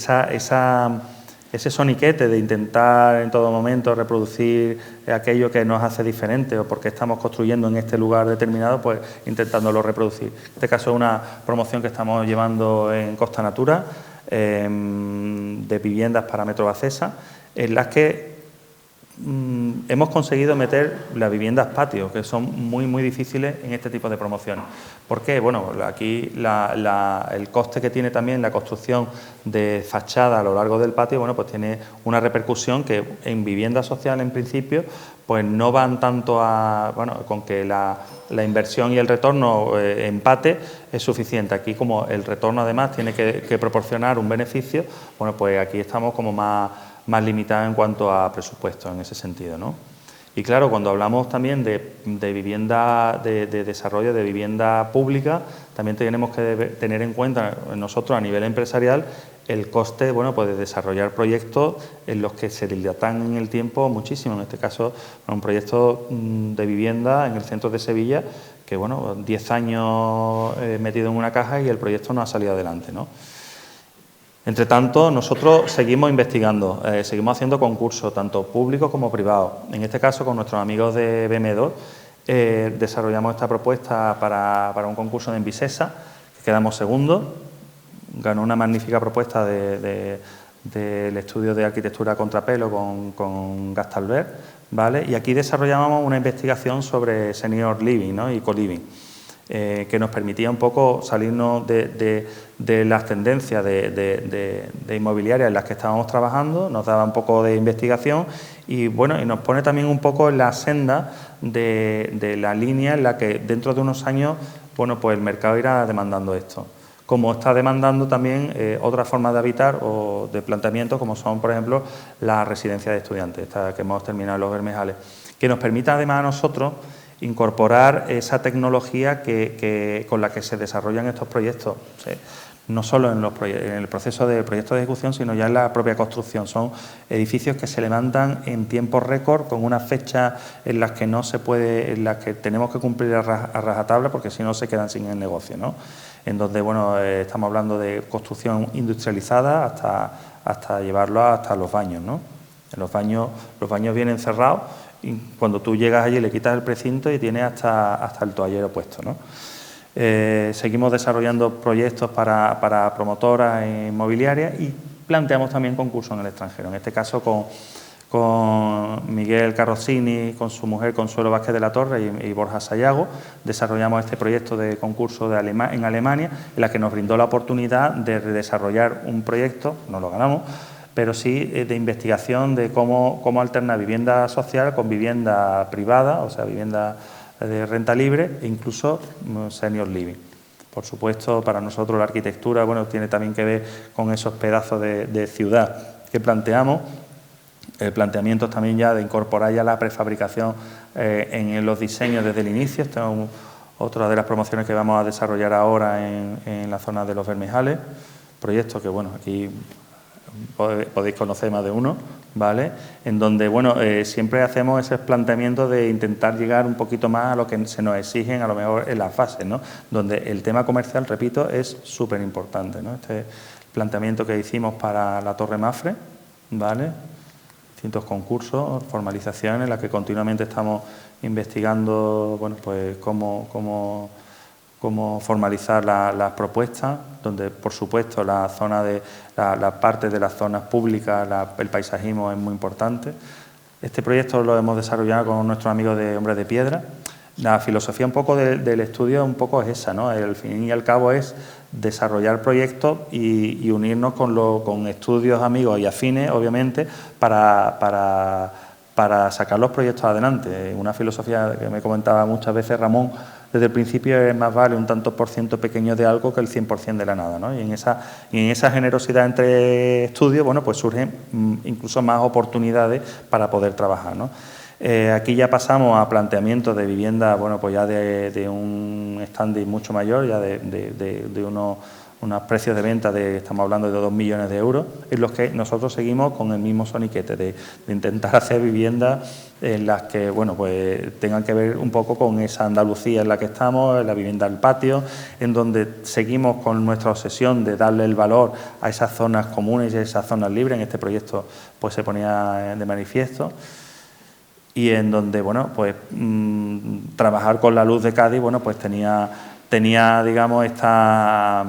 ese soniquete de intentar en todo momento reproducir aquello que nos hace diferente o porque estamos construyendo en este lugar determinado, pues intentándolo reproducir. En este caso es una promoción que estamos llevando en Costa Natura, de viviendas para Metro Bacesa, en las que hemos conseguido meter las viviendas patio, que son muy difíciles en este tipo de promociones. ¿Por qué? Bueno, aquí el coste que tiene también la construcción de fachada a lo largo del patio, bueno, pues tiene una repercusión que en vivienda social en principio pues no van tanto a, bueno, con que la inversión y el retorno empate es suficiente. Aquí, como el retorno además tiene que proporcionar un beneficio, bueno, pues aquí estamos como más limitados en cuanto a presupuesto en ese sentido, ¿no? Y claro, cuando hablamos también de vivienda, de desarrollo de vivienda pública, también tenemos que tener en cuenta nosotros a nivel empresarial el coste, bueno, pues de desarrollar proyectos en los que se dilatan en el tiempo muchísimo. En este caso, un proyecto de vivienda en el centro de Sevilla, que bueno, 10 años metido en una caja y el proyecto no ha salido adelante, ¿no? Entre tanto, nosotros seguimos investigando, seguimos haciendo concursos, tanto públicos como privados. En este caso, con nuestros amigos de BM2, desarrollamos esta propuesta para un concurso de Envisesa, que quedamos segundos. Ganó una magnífica propuesta del estudio de arquitectura contrapelo con Gastalver, ¿vale? Y aquí desarrollábamos una investigación sobre senior living, ¿no?, y co-living, que nos permitía un poco salirnos de las tendencias de inmobiliarias en las que estábamos trabajando, nos daba un poco de investigación y bueno, y nos pone también un poco en la senda de la línea en la que dentro de unos años, bueno, pues el mercado irá demandando esto. Como está demandando también otras formas de habitar o de planteamiento, como son, por ejemplo, las residencias de estudiantes, esta que hemos terminado en Los Bermejales, que nos permita además a nosotros incorporar esa tecnología con la que se desarrollan estos proyectos, ¿sí? No solo en el proceso de proyectos de ejecución, sino ya en la propia construcción. Son edificios que se levantan en tiempo récord, con una fecha en las que no se puede, en las que tenemos que cumplir a rajatabla, porque si no se quedan sin el negocio, ¿no? En donde, bueno, estamos hablando de construcción industrializada hasta llevarlo hasta los baños, ¿no? Los baños vienen cerrados y cuando tú llegas allí le quitas el precinto y tienes hasta el toallero puesto, ¿no? Seguimos desarrollando proyectos para promotoras inmobiliarias y planteamos también concursos en el extranjero. En este caso con Miguel Carrocini, con su mujer Consuelo Vázquez de la Torre y Borja Sayago, desarrollamos este proyecto de concurso en Alemania, en la que nos brindó la oportunidad de desarrollar un proyecto, no lo ganamos, pero sí de investigación de cómo alternar vivienda social con vivienda privada, o sea, vivienda de renta libre e incluso senior living. Por supuesto, para nosotros la arquitectura, bueno, tiene también que ver con esos pedazos de ciudad que planteamos. El planteamiento también ya de incorporar ya la prefabricación en los diseños desde el inicio. Esta es otra de las promociones que vamos a desarrollar ahora en la zona de Los Bermejales. Proyectos que, bueno, aquí podéis conocer más de uno, ¿vale? En donde, bueno, siempre hacemos ese planteamiento de intentar llegar un poquito más a lo que se nos exigen a lo mejor en las fases, ¿no? Donde el tema comercial, repito, es súper importante, ¿no? Este planteamiento que hicimos para la Torre Mafre, ¿vale? Distintos concursos, formalizaciones, en las que continuamente estamos investigando, bueno, pues cómo formalizar las propuestas, donde por supuesto la zona de la parte de las zonas públicas, el paisajismo es muy importante. Este proyecto lo hemos desarrollado con nuestros amigos de Hombres de Piedra. La filosofía un poco del estudio un poco es esa, ¿no? Al fin y al cabo es desarrollar proyectos y unirnos con estudios amigos y afines, obviamente, para sacar los proyectos adelante. Una filosofía que me comentaba muchas veces Ramón, desde el principio es más vale un tanto por ciento pequeño de algo que el 100% de la nada, ¿no? Y en esa generosidad entre estudios, bueno, pues surgen incluso más oportunidades para poder trabajar, ¿no? Aquí ya pasamos a planteamientos de vivienda, bueno, pues ya de un standing mucho mayor, ya de unos precios de venta estamos hablando de 2 millones de euros, en los que nosotros seguimos con el mismo soniquete de intentar hacer viviendas en las que, bueno, pues tengan que ver un poco con esa Andalucía en la que estamos, en la vivienda del patio, en donde seguimos con nuestra obsesión de darle el valor a esas zonas comunes y a esas zonas libres. En este proyecto pues se ponía de manifiesto. Y en donde, bueno, pues trabajar con la luz de Cádiz, bueno, pues tenía digamos, estas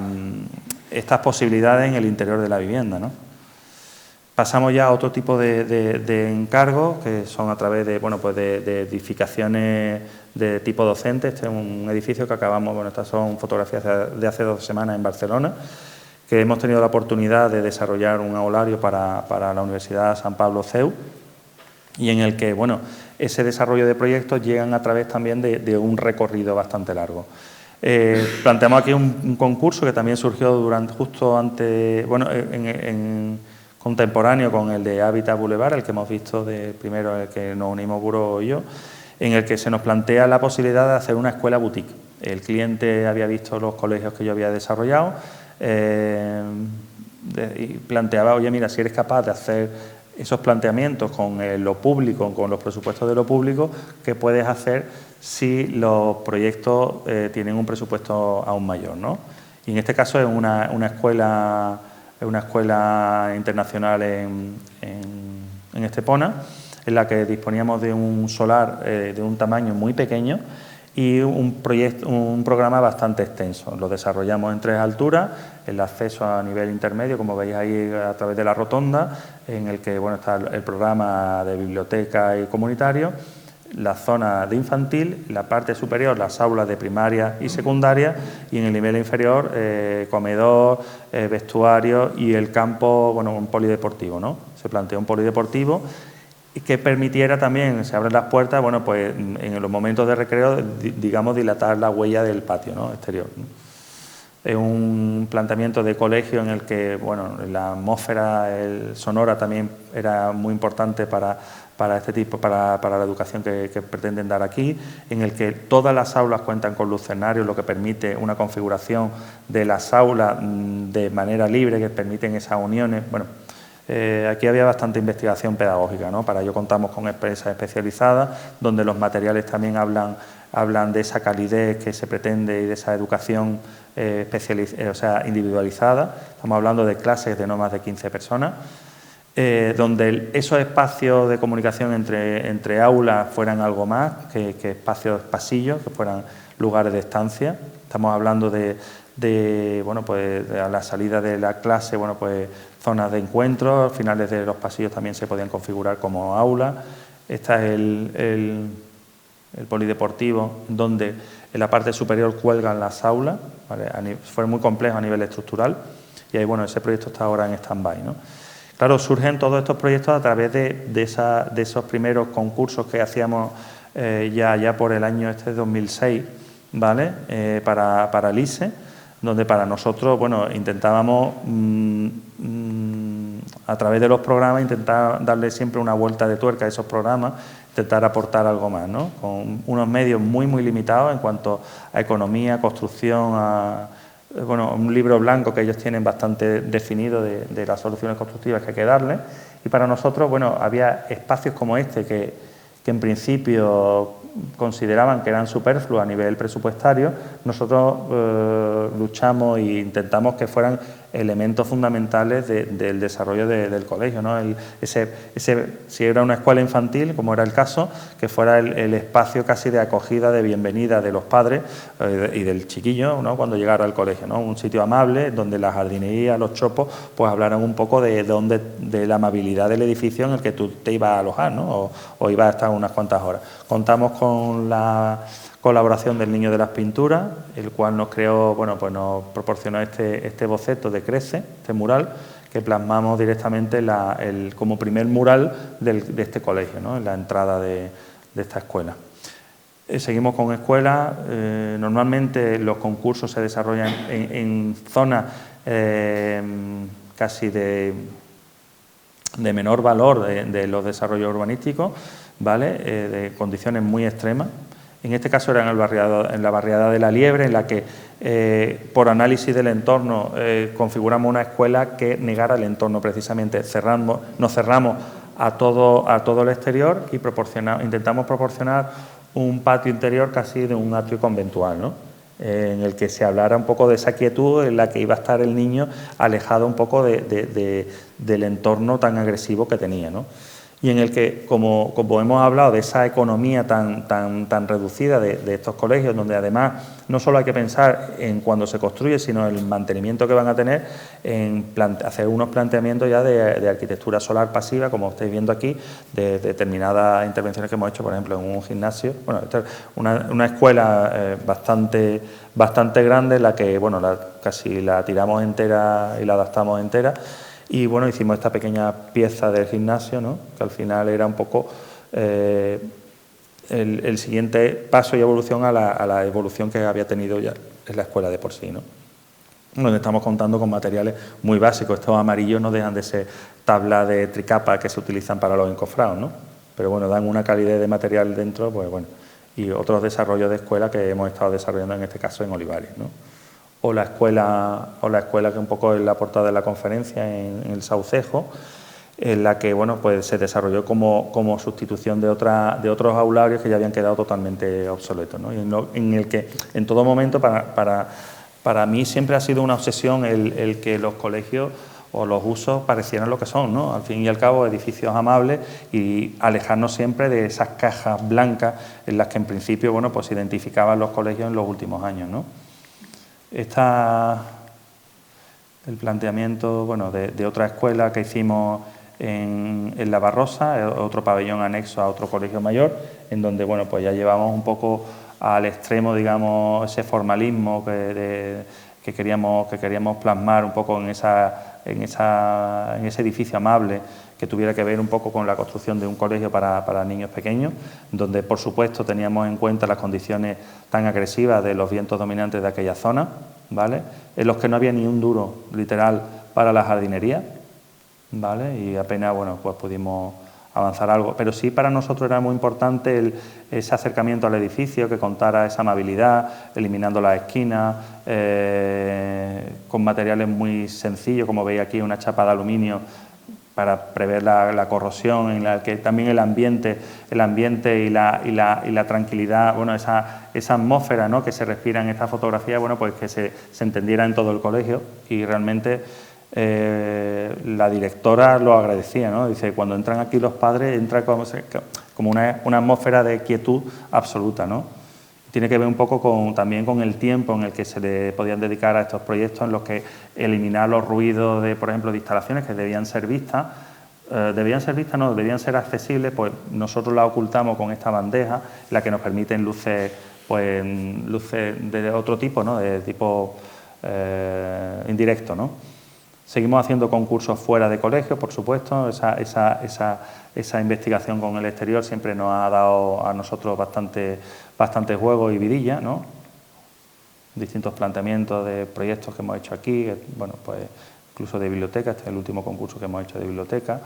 posibilidades en el interior de la vivienda, ¿no? Pasamos ya a otro tipo de encargos, que son a través de, bueno, pues de edificaciones de tipo docente. Este es un edificio que acabamos, bueno, estas son fotografías de hace 2 semanas en Barcelona, que hemos tenido la oportunidad de desarrollar un aulario para la Universidad San Pablo CEU, y en el que, bueno, ese desarrollo de proyectos llegan a través también de un recorrido bastante largo. Planteamos aquí un concurso que también surgió justo antes, bueno, en contemporáneo con el de Hábitat Boulevard, el que hemos visto de primero, el que nos unimos Buro y yo, en el que se nos plantea la posibilidad de hacer una escuela boutique. El cliente había visto los colegios que yo había desarrollado y planteaba, oye, mira, si eres capaz de hacer esos planteamientos con lo público, con los presupuestos de lo público, ¿qué puedes hacer si los proyectos tienen un presupuesto aún mayor, ¿no? Y en este caso es una escuela internacional en Estepona, en la que disponíamos de un solar de un tamaño muy pequeño y un programa bastante extenso. Lo desarrollamos en 3 alturas, el acceso a nivel intermedio, como veis ahí a través de la rotonda, en el que, bueno, está el programa de biblioteca y comunitario, la zona de infantil, la parte superior, las aulas de primaria y secundaria, y en el nivel inferior, comedor, vestuario y el campo, bueno, un polideportivo, ¿no? Se planteó un polideportivo y que permitiera también, se abren las puertas, bueno, pues en los momentos de recreo, digamos, dilatar la huella del patio, ¿no?, exterior, ¿no? Es un planteamiento de colegio en el que, bueno, la atmósfera sonora también era muy importante para este tipo, para la educación que pretenden dar aquí, en el que todas las aulas cuentan con lucernarios, lo que permite una configuración de las aulas de manera libre, que permiten esas uniones. Bueno, aquí había bastante investigación pedagógica, ¿no? Para ello contamos con empresas especializadas, donde los materiales también hablan de esa calidez que se pretende y de esa educación individualizada. Estamos hablando de clases de no más de 15 personas, donde esos espacios de comunicación entre aulas fueran algo más que espacios pasillos, que fueran lugares de estancia. Estamos hablando bueno, pues a la salida de la clase, bueno, pues zonas de encuentro, a finales de los pasillos también se podían configurar como aulas. Esta es el polideportivo, donde en la parte superior cuelgan las aulas, ¿vale? Fue muy complejo a nivel estructural y ahí, bueno, ese proyecto está ahora en stand-by, ¿no? Claro, surgen todos estos proyectos a través de esos primeros concursos que hacíamos ya por el año 2006, ¿vale? Para el ISE, donde para nosotros, bueno, intentábamos a través de los programas intentar darle siempre una vuelta de tuerca a esos programas, intentar aportar algo más, ¿no? Con unos medios muy limitados en cuanto a economía, construcción, bueno, un libro blanco que ellos tienen bastante definido de las soluciones constructivas que hay que darle. Y para nosotros, bueno, había espacios como este que en principio consideraban que eran superfluos a nivel presupuestario. Nosotros luchamos e intentamos que fueran elementos fundamentales del desarrollo del colegio, ¿no? Si era una escuela infantil, como era el caso, que fuera el espacio casi de acogida, de bienvenida de los padres y del chiquillo, ¿no?, cuando llegara al colegio, ¿no? Un sitio amable donde la jardinería, los chopos, pues hablaran un poco de la amabilidad del edificio en el que tú te ibas a alojar, ¿no? O ibas a estar unas cuantas horas. Contamos con la colaboración del Niño de las Pinturas, el cual nos creó, bueno, pues nos proporcionó este boceto de Crece, este mural, que plasmamos directamente como primer mural de este colegio, ¿no?, en la entrada de esta escuela. Seguimos con escuelas. Normalmente los concursos se desarrollan en zonas casi de menor valor de los desarrollos urbanísticos, ¿vale? De condiciones muy extremas. En este caso era en la barriada de La Liebre, en la que por análisis del entorno configuramos una escuela que negara el entorno precisamente. Nos cerramos a todo el exterior y intentamos proporcionar un patio interior casi de un atrio conventual, ¿no? En el que se hablara un poco de esa quietud en la que iba a estar el niño alejado un poco del entorno tan agresivo que tenía, ¿no? Y en el que, como hemos hablado de esa economía tan reducida de estos colegios, donde además no solo hay que pensar en cuando se construye, sino en el mantenimiento que van a tener, en hacer unos planteamientos ya de arquitectura solar pasiva, como estáis viendo aquí, de determinadas intervenciones que hemos hecho, por ejemplo, en un gimnasio. Bueno, esta es una escuela bastante grande, en la que bueno, casi la tiramos entera y la adaptamos entera. Y bueno, hicimos esta pequeña pieza del gimnasio, ¿no? Que al final era un poco el siguiente paso y evolución a la evolución que había tenido ya en la escuela de por sí, ¿no? Donde estamos contando con materiales muy básicos. Estos amarillos no dejan de ser tablas de tricapa que se utilizan para los encofrados, ¿no? Pero bueno, dan una calidad de material dentro, pues bueno. Y otros desarrollos de escuela que hemos estado desarrollando en este caso en Olivares, ¿no? O la escuela que un poco es la portada de la conferencia en el Saucejo, en la que bueno, pues se desarrolló como sustitución de otros aularios que ya habían quedado totalmente obsoletos, ¿no? Y en el que en todo momento para mí siempre ha sido una obsesión el que los colegios o los usos parecieran lo que son, ¿no? Al fin y al cabo, edificios amables, y alejarnos siempre de esas cajas blancas en las que en principio bueno, pues se identificaban los colegios en los últimos años, ¿no? Está el planteamiento bueno, de otra escuela que hicimos en La Barrosa, otro pabellón anexo a otro colegio mayor, en donde bueno, pues ya llevamos un poco al extremo, digamos, ese formalismo que queríamos plasmar un poco en ese edificio amable, que tuviera que ver un poco con la construcción de un colegio para niños pequeños, donde por supuesto teníamos en cuenta las condiciones tan agresivas de los vientos dominantes de aquella zona, ¿vale? En los que no había ni un duro literal para la jardinería, ¿vale? Y apenas bueno, pues pudimos avanzar algo, pero sí para nosotros era muy importante ese acercamiento al edificio, que contara esa amabilidad, eliminando las esquinas, con materiales muy sencillos, como veis aquí, una chapa de aluminio para prever la corrosión, en la que también el ambiente y la tranquilidad, bueno, esa atmósfera, ¿no?, que se respira en esta fotografía, bueno, pues que se entendiera en todo el colegio. Y realmente la directora lo agradecía, ¿no? Dice, cuando entran aquí los padres, entra como una atmósfera de quietud absoluta, ¿no? Tiene que ver un poco también con el tiempo en el que se le podían dedicar a estos proyectos, en los que eliminar los ruidos de, por ejemplo, de instalaciones que debían ser vistas, debían ser accesibles, pues nosotros las ocultamos con esta bandeja, la que nos permiten luces de otro tipo, ¿no?, de tipo indirecto, ¿no? Seguimos haciendo concursos fuera de colegio, por supuesto. Esa investigación con el exterior siempre nos ha dado a nosotros bastante juego y vidilla, ¿no? Distintos planteamientos de proyectos que hemos hecho aquí, bueno, pues incluso de biblioteca. Este es el último concurso que hemos hecho de biblioteca.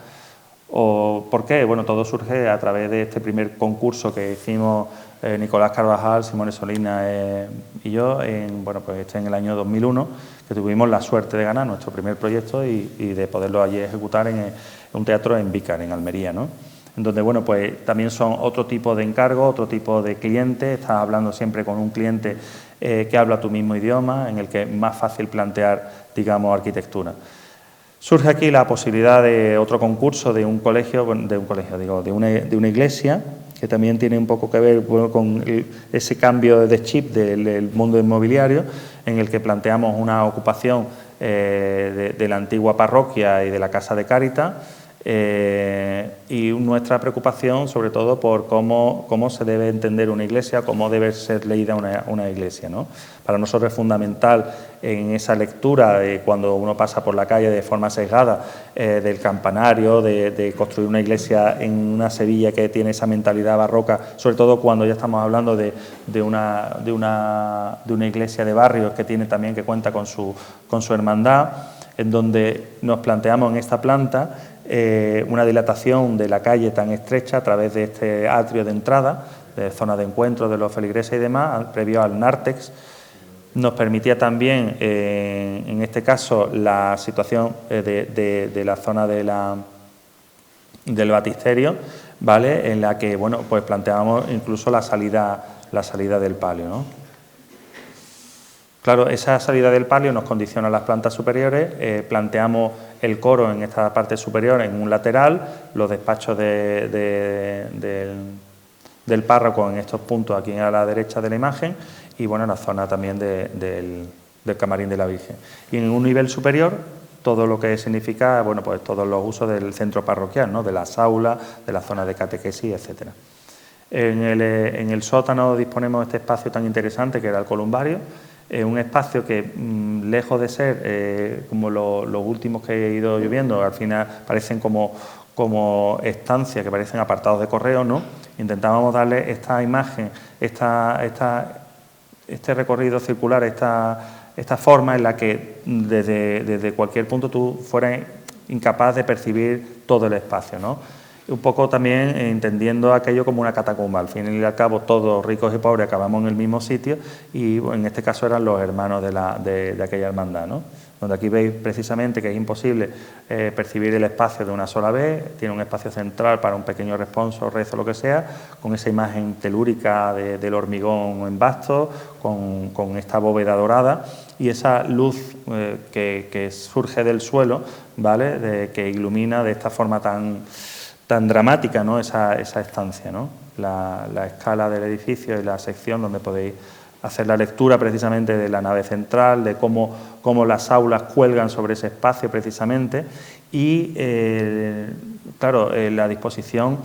¿Por qué? Bueno, todo surge a través de este primer concurso que hicimos Nicolás Carvajal, Simone Solina y yo, en el año 2001, que tuvimos la suerte de ganar nuestro primer proyecto y de poderlo allí ejecutar en un teatro en Vícar, en Almería, ¿no? En donde, bueno, pues también son otro tipo de encargos, otro tipo de clientes. Estás hablando siempre con un cliente que habla tu mismo idioma, en el que es más fácil plantear, digamos, arquitectura. Surge aquí la posibilidad de otro concurso de una iglesia, que también tiene un poco que ver, bueno, con ese cambio de chip del mundo inmobiliario, en el que planteamos una ocupación de la antigua parroquia y de la Casa de Cáritas, Y nuestra preocupación sobre todo por cómo se debe entender una iglesia, cómo debe ser leída una iglesia, ¿no? Para nosotros es fundamental en esa lectura de cuando uno pasa por la calle de forma sesgada del campanario, de construir una iglesia en una Sevilla que tiene esa mentalidad barroca, sobre todo cuando ya estamos hablando de una iglesia de barrio que tiene también, que cuenta con su hermandad, en donde nos planteamos en esta planta una dilatación de la calle tan estrecha a través de este atrio de entrada, de zona de encuentro de los feligreses y demás, previo al nártex. Nos permitía también, en este caso, la situación de la zona del baptisterio, ¿vale?, en la que, bueno, pues planteábamos incluso la salida del palio, ¿no? Claro, esa salida del palio nos condiciona las plantas superiores, planteamos el coro en esta parte superior en un lateral, los despachos del párroco en estos puntos aquí a la derecha de la imagen y bueno, la zona también del camarín de la Virgen. Y en un nivel superior, todo lo que significa, bueno, pues todos los usos del centro parroquial, ¿no?, de las aulas, de la zona de catequesis, etcétera. En el sótano disponemos de este espacio tan interesante que era el columbario, un espacio que, lejos de ser como los últimos que he ido lloviendo, al final parecen como estancias, que parecen apartados de correo, ¿no? Intentábamos darle esta imagen, este recorrido circular, esta forma en la que desde cualquier punto tú fueras incapaz de percibir todo el espacio, ¿no? Un poco también entendiendo aquello como una catacumba. Al fin y al cabo, todos ricos y pobres acabamos en el mismo sitio y bueno, en este caso eran los hermanos de aquella hermandad, ¿no? Donde aquí veis precisamente que es imposible percibir el espacio de una sola vez, tiene un espacio central para un pequeño responso, rezo, lo que sea, con esa imagen telúrica del hormigón en basto, con esta bóveda dorada y esa luz que surge del suelo, ¿vale?, que ilumina de esta forma tan dramática, ¿no?, esa estancia, ¿no? La escala del edificio y la sección donde podéis hacer la lectura precisamente de la nave central, de cómo las aulas cuelgan sobre ese espacio precisamente y, claro, la disposición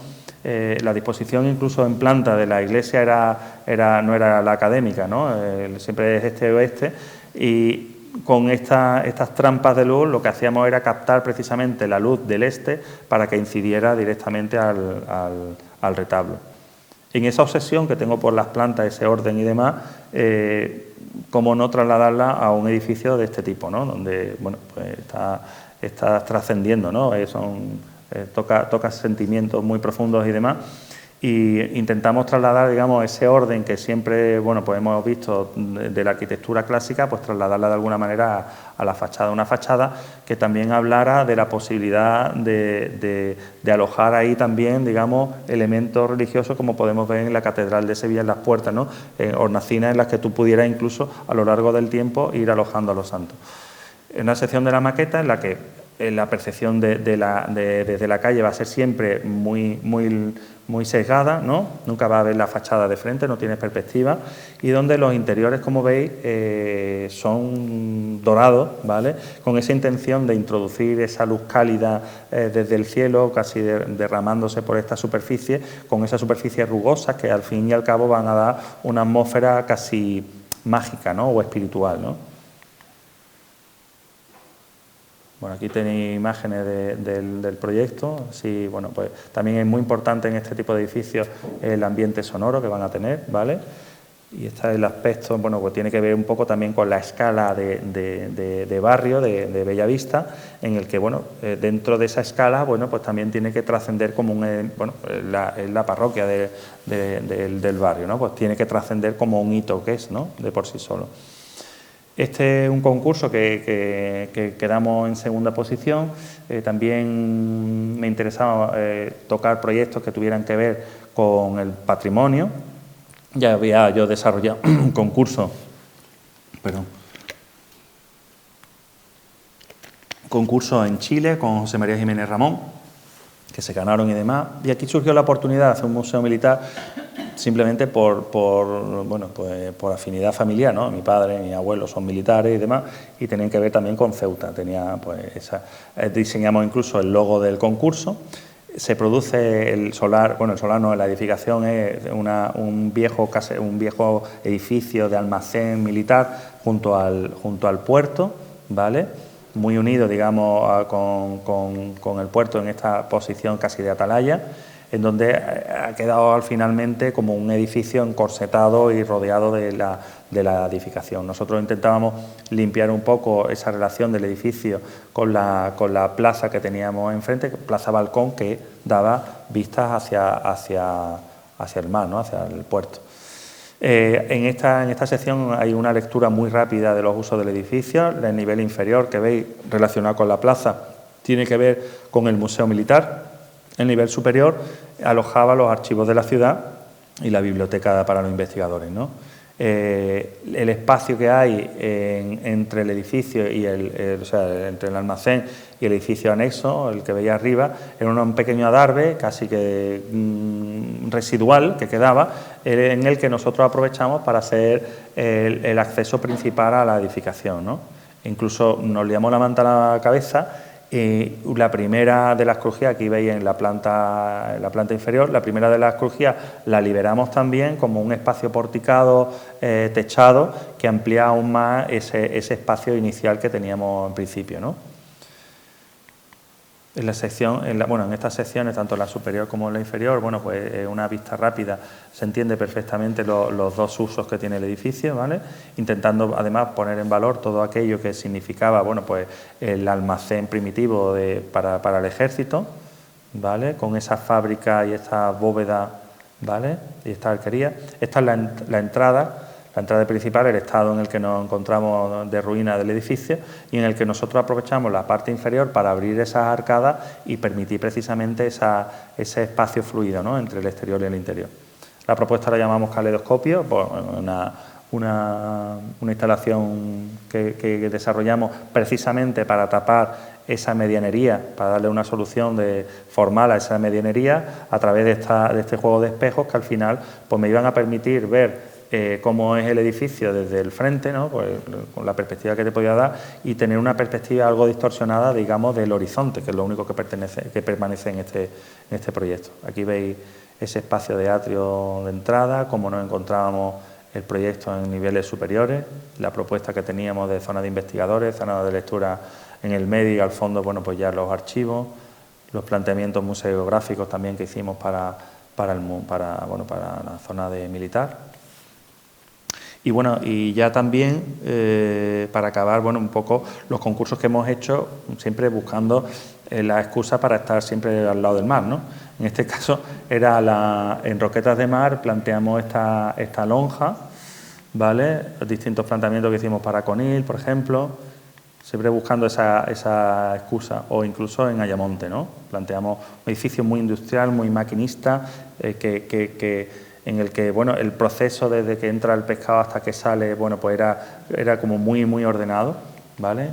incluso en planta de la iglesia no era la académica, ¿no? Siempre es este-oeste y con estas trampas de luz lo que hacíamos era captar precisamente la luz del este para que incidiera directamente al retablo. En esa obsesión que tengo por las plantas, ese orden y demás, cómo no trasladarla a un edificio de este tipo, ¿no?, donde bueno, pues está trascendiendo, ¿no? Toca sentimientos muy profundos y demás. Y intentamos trasladar, digamos, ese orden que siempre, bueno, pues hemos visto de la arquitectura clásica, pues trasladarla de alguna manera a la fachada. Una fachada que también hablara de la posibilidad de alojar ahí también, digamos, elementos religiosos como podemos ver en la Catedral de Sevilla, en las puertas, ¿no?, hornacinas en las que tú pudieras incluso a lo largo del tiempo ir alojando a los santos. En una sección de la maqueta en la que la percepción desde la calle va a ser siempre muy sesgada, ¿no? Nunca va a ver la fachada de frente, no tiene perspectiva, y donde los interiores, como veis, son dorados, ¿vale?, con esa intención de introducir esa luz cálida desde el cielo, casi derramándose por esta superficie, con esa superficie rugosa que al fin y al cabo van a dar una atmósfera casi mágica, ¿no?, o espiritual, ¿no? Bueno, aquí tenéis imágenes del proyecto. Sí, bueno, pues también es muy importante en este tipo de edificios el ambiente sonoro que van a tener, ¿vale? Y este es el aspecto, bueno, pues tiene que ver un poco también con la escala de barrio, de Bellavista, en el que, bueno, dentro de esa escala, bueno, pues también tiene que trascender como la parroquia del barrio, ¿no? Pues tiene que trascender como un hito que es, ¿no?, de por sí solo. Este es un concurso que quedamos en segunda posición. También me interesaba tocar proyectos que tuvieran que ver con el patrimonio. Ya había yo desarrollado un concurso, en Chile con José María Jiménez Ramón, que se ganaron y demás. Y aquí surgió la oportunidad de hacer un museo militar simplemente bueno, pues por afinidad familiar, ¿no? Mi padre y mi abuelo son militares y demás, y tenían que ver también con Ceuta. Diseñamos incluso el logo del concurso. Se produce el solar, bueno, el solar no, la edificación es un viejo edificio de almacén militar junto al puerto, ¿vale? Muy unido, digamos, con el puerto en esta posición casi de atalaya, en donde ha quedado finalmente como un edificio encorsetado y rodeado de la edificación. Nosotros intentábamos limpiar un poco esa relación del edificio con la plaza que teníamos enfrente, Plaza Balcón, que daba vistas hacia el mar, ¿no? Hacia el puerto. En esta sección hay una lectura muy rápida de los usos del edificio. El nivel inferior que veis relacionado con la plaza tiene que ver con el Museo Militar. El nivel superior alojaba los archivos de la ciudad y la biblioteca para los investigadores, ¿no? El espacio que hay entre el edificio y entre el almacén y el edificio anexo, el que veía arriba, era un pequeño adarve casi que residual que quedaba, en el que nosotros aprovechamos para hacer el acceso principal a la edificación, ¿no? Incluso nos liamos la manta a la cabeza. La primera de las crujías, aquí veis en la planta inferior, la primera de las crujías la liberamos también como un espacio porticado, techado, que amplía aún más ese espacio inicial que teníamos en principio, ¿no? En estas secciones, tanto la superior como la inferior, bueno, pues una vista rápida, se entiende perfectamente los dos usos que tiene el edificio, ¿vale? Intentando además poner en valor todo aquello que significaba, bueno, pues el almacén primitivo para el ejército, ¿vale? Con esa fábrica y esta bóveda, ¿vale? Y esta arquería. Esta es la entrada principal, el estado en el que nos encontramos de ruina del edificio, y en el que nosotros aprovechamos la parte inferior para abrir esas arcadas y permitir precisamente ese espacio fluido, ¿no? Entre el exterior y el interior. La propuesta la llamamos caleidoscopio, pues una instalación que desarrollamos precisamente para tapar esa medianería, para darle una solución formal a esa medianería a través de este juego de espejos que al final pues me iban a permitir ver cómo es el edificio desde el frente, ¿no? Pues, con la perspectiva que te podía dar, y tener una perspectiva algo distorsionada, digamos, del horizonte, que es lo único que permanece en este proyecto. Aquí veis ese espacio de atrio de entrada, cómo nos encontrábamos el proyecto en niveles superiores, la propuesta que teníamos de zona de investigadores, zona de lectura en el medio, y al fondo, bueno, pues ya los archivos, los planteamientos museográficos también que hicimos para la zona de militar. Y bueno, y ya también, para acabar, bueno, un poco los concursos que hemos hecho, siempre buscando la excusa para estar siempre al lado del mar, ¿no? En este caso, en Roquetas de Mar planteamos esta lonja, ¿vale? Los distintos planteamientos que hicimos para Conil, por ejemplo, siempre buscando esa excusa, o incluso en Ayamonte, ¿no? Planteamos un edificio muy industrial, muy maquinista, en el que, bueno, el proceso desde que entra el pescado hasta que sale, bueno, pues era como muy, muy ordenado, ¿vale?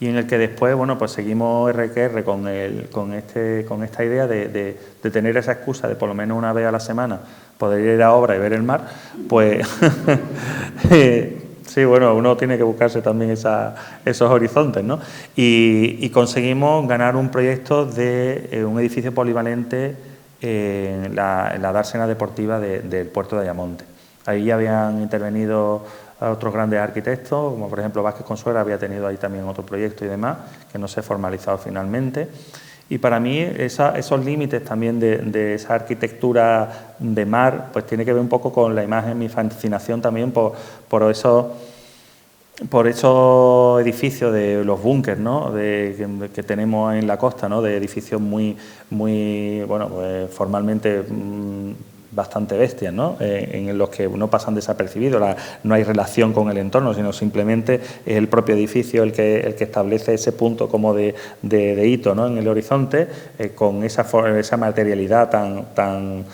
Y en el que después, bueno, pues seguimos RQR con esta idea de tener esa excusa de por lo menos una vez a la semana poder ir a obra y ver el mar, pues sí, bueno, uno tiene que buscarse también esos horizontes, ¿no? Y conseguimos ganar un proyecto de un edificio polivalente en la dársena deportiva del puerto de Ayamonte. Ahí ya habían intervenido otros grandes arquitectos, como por ejemplo Vázquez Consuera había tenido ahí también otro proyecto y demás, que no se ha formalizado finalmente. Y para mí esos límites también de esa arquitectura de mar, pues tiene que ver un poco con la imagen, mi fascinación también por esos edificios de los búnkers, ¿no? que tenemos en la costa, ¿no? De edificios muy bueno, pues formalmente bastante bestias, ¿no? En los que no pasan desapercibidos, no hay relación con el entorno, sino simplemente es el propio edificio el que establece ese punto como de hito, ¿no? En el horizonte, con esa materialidad tan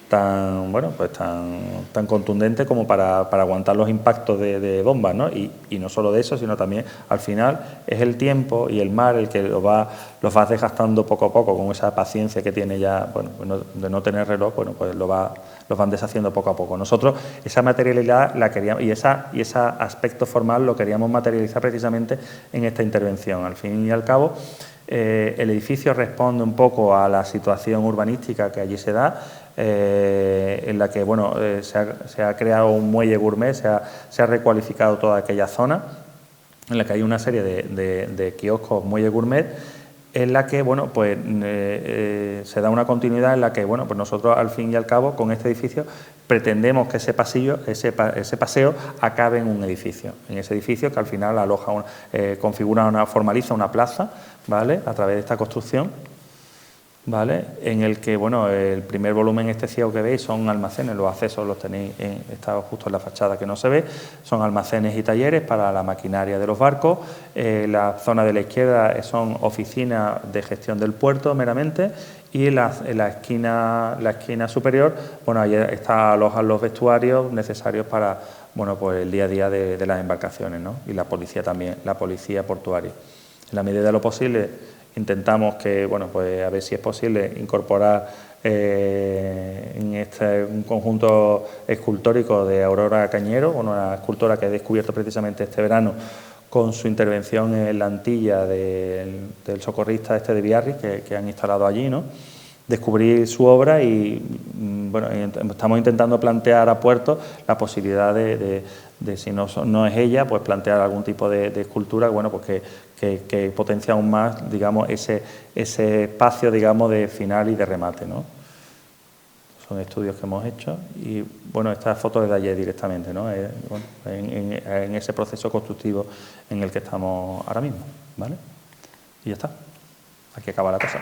bueno, pues tan contundente como para aguantar los impactos de bombas, ¿no? Y no solo de eso, sino también al final es el tiempo y el mar el que los va desgastando poco a poco, con esa paciencia que tiene ya, bueno, de no tener reloj, bueno, pues los van deshaciendo poco a poco. Nosotros esa materialidad la queríamos, y ese aspecto formal lo queríamos materializar precisamente en esta intervención. Al fin y al cabo, el edificio responde un poco a la situación urbanística que allí se da, en la que bueno, se ha creado un muelle gourmet, se ha recualificado toda aquella zona, en la que hay una serie de kioscos muelle gourmet, en la que bueno, pues, se da una continuidad en la que bueno, pues nosotros al fin y al cabo con este edificio pretendemos que ese paseo acabe en un edificio, en ese edificio que al final aloja formaliza una plaza, ¿vale?, a través de esta construcción, ¿vale?, en el que bueno, el primer volumen este ciego que veis son almacenes, los accesos los tenéis, está justo en la fachada que no se ve, son almacenes y talleres para la maquinaria de los barcos. La zona de la izquierda son oficinas de gestión del puerto meramente, y en la esquina superior, bueno, ahí alojan los vestuarios necesarios para bueno, pues el día a día de las embarcaciones, ¿no?, y la policía también, la policía portuaria. En la medida de lo posible intentamos que, bueno, pues a ver si es posible incorporar en un conjunto escultórico de Aurora Cañero, una escultora que he descubierto precisamente este verano con su intervención en la antilla del socorrista de Biarritz que han instalado allí, ¿no?, descubrir su obra y bueno, estamos intentando plantear a Puerto la posibilidad de si no es ella, pues plantear algún tipo de escultura, bueno, pues que potencia aún más, digamos, ese espacio, digamos, de final y de remate, ¿no? Son estudios que hemos hecho y, bueno, esta foto es de ayer directamente, ¿no? Bueno, en ese proceso constructivo en el que estamos ahora mismo, ¿vale? Y ya está. Aquí acaba la cosa.